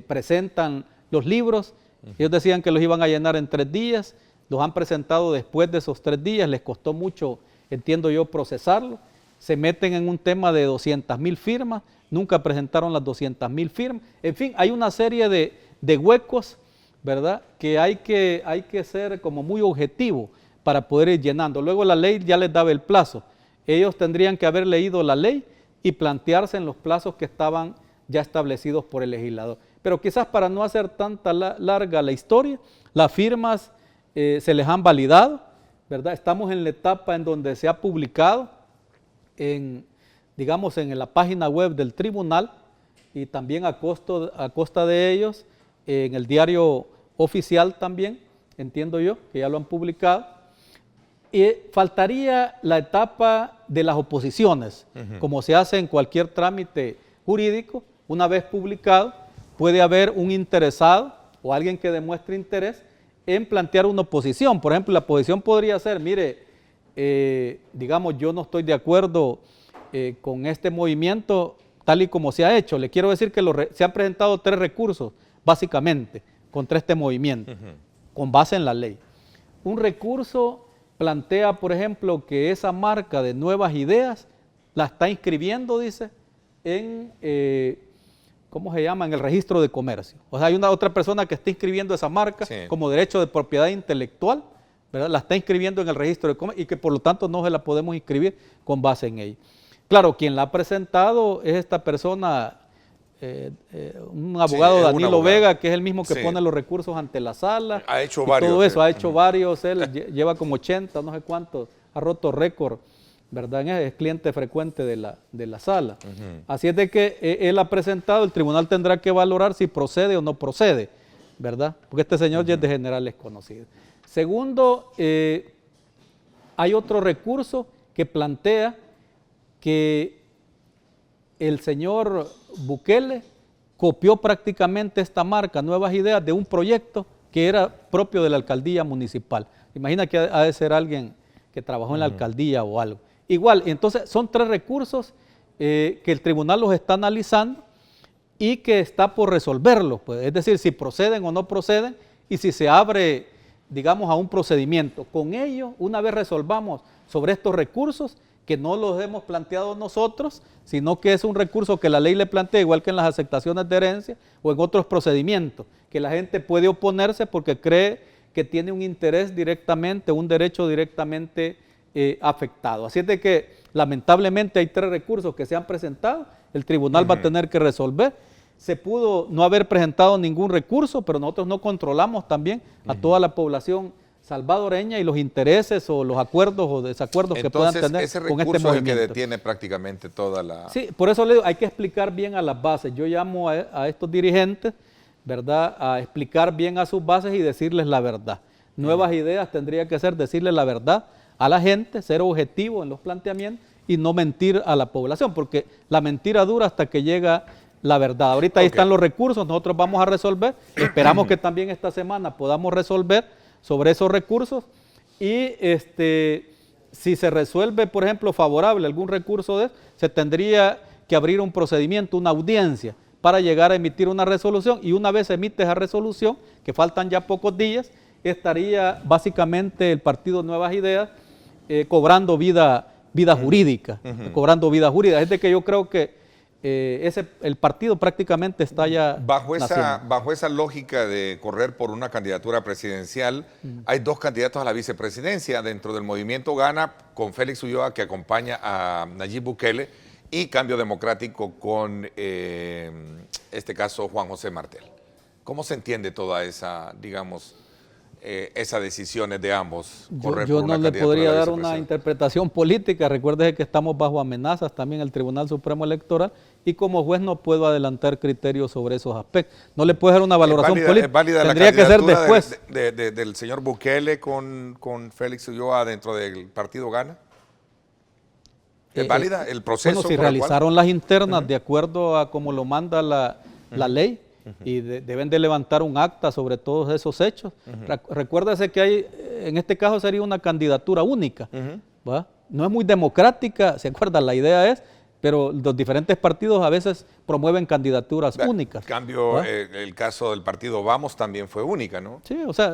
presentan los libros, ellos decían que los iban a llenar en 3 días, los han presentado después de esos 3 días, les costó mucho, entiendo yo, procesarlo. Se meten en un tema de 200,000 firmas, nunca presentaron las 200,000 firmas. En fin, hay una serie de huecos, ¿verdad?, que hay que ser como muy objetivo para poder ir llenando. Luego la ley ya les daba el plazo. Ellos tendrían que haber leído la ley y plantearse en los plazos que estaban ya establecidos por el legislador. Pero quizás para no hacer tanta larga la historia, las firmas se les han validado, ¿verdad? Estamos en la etapa en donde se ha publicado digamos en la página web del tribunal y también a costa de ellos, en el diario oficial también, entiendo yo, que ya lo han publicado. Y faltaría la etapa de las oposiciones, como se hace en cualquier trámite jurídico. Una vez publicado, puede haber un interesado o alguien que demuestre interés en plantear una oposición. Por ejemplo, la oposición podría ser, mire, digamos, yo no estoy de acuerdo con este movimiento tal y como se ha hecho. Le quiero decir que se han presentado 3 recursos, básicamente, contra este movimiento, con base en la ley. Un recurso plantea, por ejemplo, que esa marca de Nuevas Ideas la está inscribiendo, dice, en, ¿cómo se llama?, en el registro de comercio. O sea, hay otra persona que está inscribiendo esa marca como derecho de propiedad intelectual, ¿verdad? La está inscribiendo en el registro de comercio y que por lo tanto no se la podemos inscribir con base en ella. Claro, quien la ha presentado es esta persona, un abogado, Danilo Vega, que es el mismo que pone los recursos ante la sala. Ha hecho varios. Todo eso, ha hecho varios, él lleva como 80, no sé cuántos, ha roto récord, ¿verdad? Es cliente frecuente de la sala. Así es de que él ha presentado, el tribunal tendrá que valorar si procede o no procede, ¿verdad? Porque este señor ya es de generales conocidos. Segundo, hay otro recurso que plantea que el señor Bukele copió prácticamente esta marca, Nuevas Ideas, de un proyecto que era propio de la alcaldía municipal. Imagina que ha de ser alguien que trabajó en la alcaldía o algo. Igual, entonces son 3 recursos que el tribunal los está analizando y que está por resolverlos, pues, es decir, si proceden o no proceden y si se abre, digamos, a un procedimiento. Con ello, una vez resolvamos sobre estos recursos, que no los hemos planteado nosotros, sino que es un recurso que la ley le plantea, igual que en las aceptaciones de herencia o en otros procedimientos, que la gente puede oponerse porque cree que tiene un interés directamente, un derecho directamente afectado. Así es de que lamentablemente hay 3 recursos que se han presentado, el tribunal va a tener que resolver. Se pudo no haber presentado ningún recurso, pero nosotros no controlamos también a toda la población salvadoreña y los intereses o los acuerdos o desacuerdos que puedan tener con este movimiento. Ese recurso es el que detiene prácticamente toda la... Sí, por eso le digo, hay que explicar bien a las bases. Yo llamo a estos dirigentes, ¿verdad?, a explicar bien a sus bases y decirles la verdad. Nuevas Ideas tendría que ser decirles la verdad a la gente, ser objetivo en los planteamientos y no mentir a la población, porque la mentira dura hasta que llega la verdad. Ahorita ahí están los recursos, nosotros vamos a resolver, esperamos que también esta semana podamos resolver sobre esos recursos y si se resuelve, por ejemplo, favorable algún recurso de eso, se tendría que abrir un procedimiento, una audiencia para llegar a emitir una resolución y una vez emite esa resolución, que faltan ya pocos días, estaría básicamente el partido Nuevas Ideas cobrando vida jurídica, cobrando vida jurídica. Es de que yo creo que el partido prácticamente está ya bajo esa lógica de correr por una candidatura presidencial. Hay 2 candidatos a la vicepresidencia dentro del movimiento Gana, con Félix Ulloa, que acompaña a Nayib Bukele, y Cambio Democrático con, este caso, Juan José Martel. ¿Cómo se entiende toda esa, digamos, esas decisiones de ambos? Yo no le podría dar una interpretación política. Recuerde que estamos bajo amenazas también el Tribunal Supremo Electoral y como juez no puedo adelantar criterios sobre esos aspectos. No le puedo dar una valoración política. ¿Es válida Tendría la que ser después. del señor Bukele con Félix Ulloa dentro del partido Gana? ¿Es válida el proceso? Bueno, si realizaron las internas de acuerdo a como lo manda la ley, y deben de levantar un acta sobre todos esos hechos. Recuérdese que hay, en este caso sería una candidatura única, ¿va? No es muy democrática, ¿se acuerdan? La idea es, pero los diferentes partidos a veces promueven candidaturas únicas. En cambio, el caso del partido Vamos también fue única, ¿no? Sí, o sea,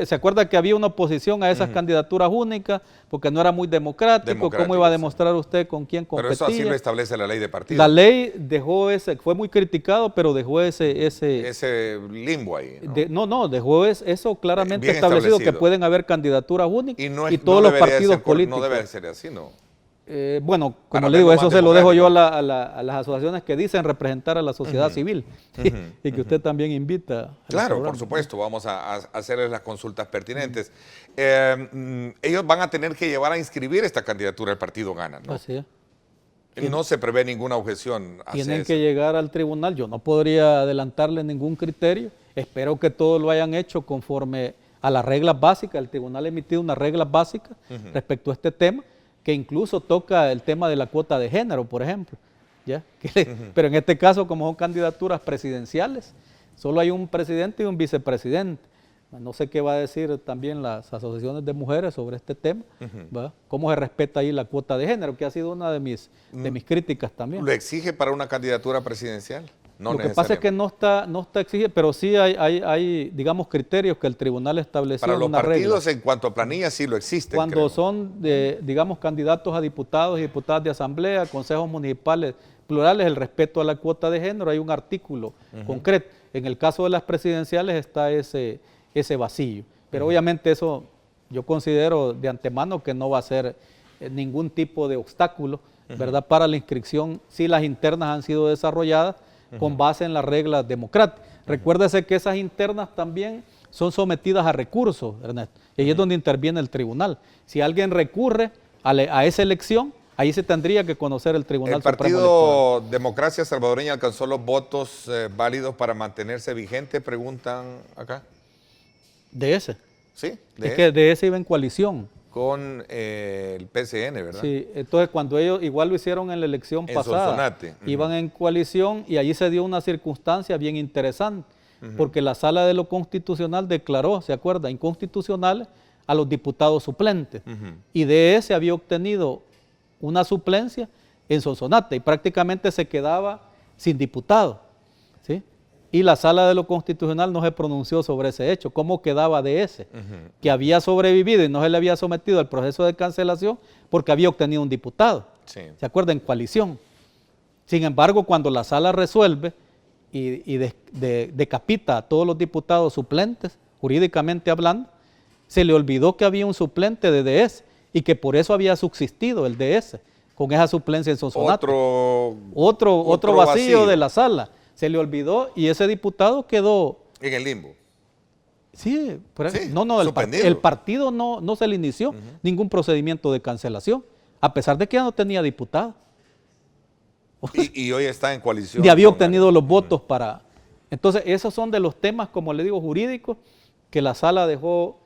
¿se acuerda que había una oposición a esas candidaturas únicas porque no era muy democrático? ¿Cómo iba a demostrar usted con quién competía? Pero eso así lo establece la ley de partidos. La ley dejó fue muy criticado, pero dejó ese limbo ahí, ¿no? Dejó eso claramente establecido, que pueden haber candidaturas únicas y todos los partidos políticos. No debe ser así, ¿no? Bueno, Para como le digo, hacerlo eso más se lo dejo yo democrático. a las asociaciones que dicen representar a la sociedad civil y que usted también invita. a los Claro, por programas. supuesto, vamos a hacerles las consultas pertinentes. Ellos van a tener que llevar a inscribir esta candidatura al partido Gana, ¿no? Así es. Y no se prevé ninguna objeción hacia Tienen eso. que llegar al tribunal. Yo no podría adelantarle ningún criterio. Espero que todos lo hayan hecho conforme a las reglas básicas. El tribunal ha emitido unas reglas básicas respecto a este tema, que incluso toca el tema de la cuota de género, por ejemplo. ¿Ya? Pero en este caso, como son candidaturas presidenciales, solo hay un presidente y un vicepresidente. No sé qué va a decir también las asociaciones de mujeres sobre este tema, ¿verdad? Cómo se respeta ahí la cuota de género, que ha sido una de mis críticas también. ¿Lo exige para una candidatura presidencial? No Lo que pasa es que no está exige, pero sí hay, digamos, criterios que el tribunal estableció para en los una regla. partidos, en cuanto a planillas, sí lo existe. Cuando son, digamos, candidatos a diputados y diputadas de asamblea, consejos municipales plurales, el respeto a la cuota de género, hay un artículo concreto. En el caso de las presidenciales está ese vacío. Pero obviamente eso yo considero de antemano que no va a ser ningún tipo de obstáculo, ¿verdad? Para la inscripción, si las internas han sido desarrolladas con base en las reglas democráticas. Recuérdese que esas internas también son sometidas a recursos, Ernesto, y ahí es donde interviene el tribunal. Si alguien recurre a esa elección, ahí se tendría que conocer el Tribunal Supremo Electoral. ¿El Partido Democracia Salvadoreña alcanzó los votos válidos para mantenerse vigente? Preguntan acá. De ese. Sí, Es que de ese iba en coalición. con el PCN, ¿verdad? Sí, entonces cuando ellos igual lo hicieron en la elección En pasada, Sonsonate. iban en coalición y allí se dio una circunstancia bien interesante, porque la Sala de lo Constitucional declaró, ¿se acuerda?, inconstitucionales a los diputados suplentes. Y de ese había obtenido una suplencia en Sonsonate y prácticamente se quedaba sin diputado, ¿sí? Y la Sala de lo Constitucional no se pronunció sobre ese hecho, cómo quedaba de ese, que había sobrevivido y no se le había sometido al proceso de cancelación porque había obtenido un diputado, Sí. ¿se acuerda?, en coalición. Sin embargo, cuando la Sala resuelve y decapita a todos los diputados suplentes, jurídicamente hablando, se le olvidó que había un suplente de DS y que por eso había subsistido el DS con esa suplencia en Sonsonate. Otro vacío de la sala. Se le olvidó y ese diputado quedó... En el limbo. Sí, Sí, no, suspendido. el partido no se le inició ningún procedimiento de cancelación, a pesar de que ya no tenía diputado. Y hoy está en coalición. Y había con obtenido los votos para... Entonces, esos son de los temas, como le digo, jurídicos, que la sala dejó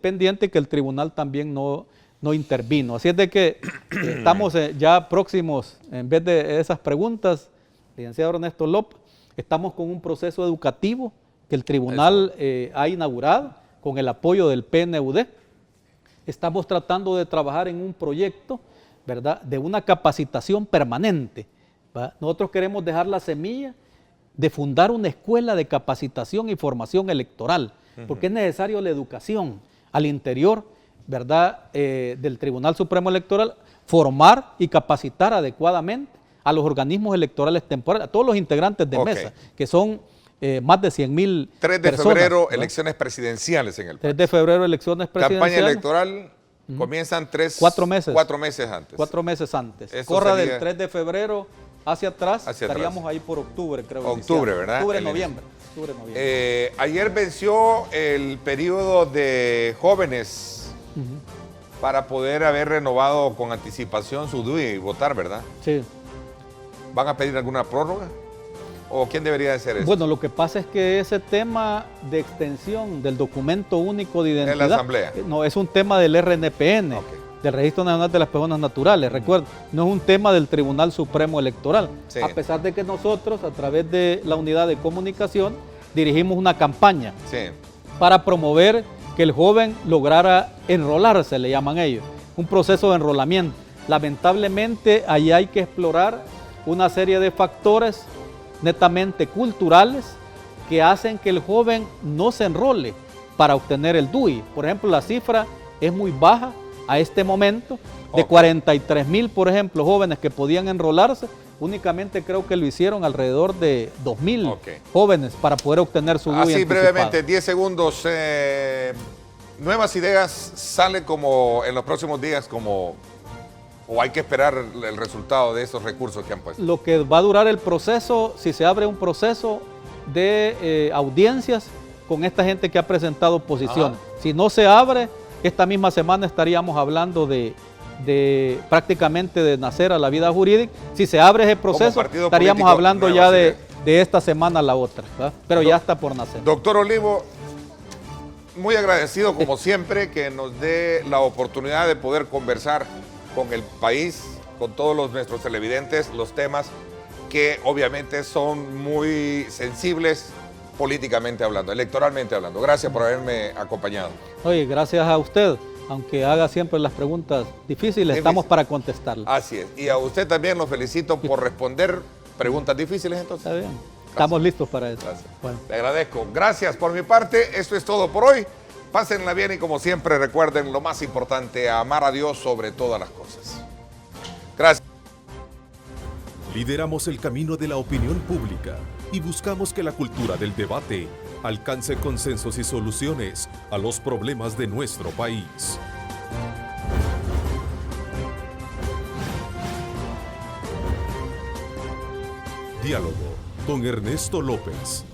pendiente y que el tribunal también no intervino. Así es de que estamos ya próximos, en vez de esas preguntas, licenciado Ernesto López, estamos con un proceso educativo que el tribunal ha inaugurado con el apoyo del PNUD. Estamos tratando de trabajar en un proyecto, ¿verdad?, de una capacitación permanente, ¿verdad? Nosotros queremos dejar la semilla de fundar una escuela de capacitación y formación electoral, porque es necesario la educación al interior, ¿verdad?, del Tribunal Supremo Electoral, formar y capacitar adecuadamente a los organismos electorales temporales, a todos los integrantes de mesa, que son más de 100,000 3 de personas, febrero, ¿verdad? elecciones presidenciales en el país. 3 de febrero, elecciones presidenciales. Campaña electoral comienzan 4 meses. 4 meses antes. 4 meses antes. Eso Corra sería- del 3 de febrero hacia atrás, Hacia estaríamos atrás. ahí por octubre, creo. Octubre, iniciando. ¿verdad? Octubre, El noviembre. Octubre, noviembre. Ayer venció el periodo de jóvenes para poder haber renovado con anticipación su DUI y votar, ¿verdad? Sí. ¿Van a pedir alguna prórroga? ¿O quién debería de hacer eso? Bueno, lo que pasa es que ese tema de extensión del documento único de identidad... ¿En la Asamblea? No, es un tema del RNPN, Ok. del Registro Nacional de las Personas Naturales. Recuerda, no es un tema del Tribunal Supremo Electoral. Sí. A pesar de que nosotros, a través de la unidad de comunicación, dirigimos una campaña Sí. para promover que el joven lograra enrolarse, le llaman ellos, un proceso de enrolamiento. Lamentablemente, ahí hay que explorar una serie de factores netamente culturales que hacen que el joven no se enrole para obtener el DUI. Por ejemplo, la cifra es muy baja a este momento, de Ok. 43,000, por ejemplo, jóvenes que podían enrolarse, únicamente creo que lo hicieron alrededor de 2,000 Ok. jóvenes para poder obtener su DUI Así anticipado. brevemente, 10 segundos. Nuevas Ideas sale como en los próximos días como ¿O hay que esperar el resultado de esos recursos que han puesto? Lo que va a durar el proceso, si se abre un proceso de audiencias con esta gente que ha presentado oposición. Si no se abre, esta misma semana estaríamos hablando de prácticamente de nacer a la vida jurídica. Si se abre ese proceso, estaríamos hablando ya de esta semana a la otra, ¿verdad? Pero ya está por nacer. Doctor Olivo, muy agradecido como siempre que nos dé la oportunidad de poder conversar con el país, con todos nuestros televidentes, los temas que obviamente son muy sensibles políticamente hablando, electoralmente hablando. Gracias por haberme acompañado. Oye, gracias a usted. Aunque haga siempre las preguntas difíciles, estamos para contestarlas. Así es. Y a usted también lo felicito por responder preguntas difíciles entonces. Está bien. Estamos listos para eso. Gracias. Bueno. Le agradezco. Gracias por mi parte. Esto es todo por hoy. Pásenla bien y como siempre recuerden lo más importante, amar a Dios sobre todas las cosas. Gracias. Lideramos el camino de la opinión pública y buscamos que la cultura del debate alcance consensos y soluciones a los problemas de nuestro país. Diálogo con Ernesto López.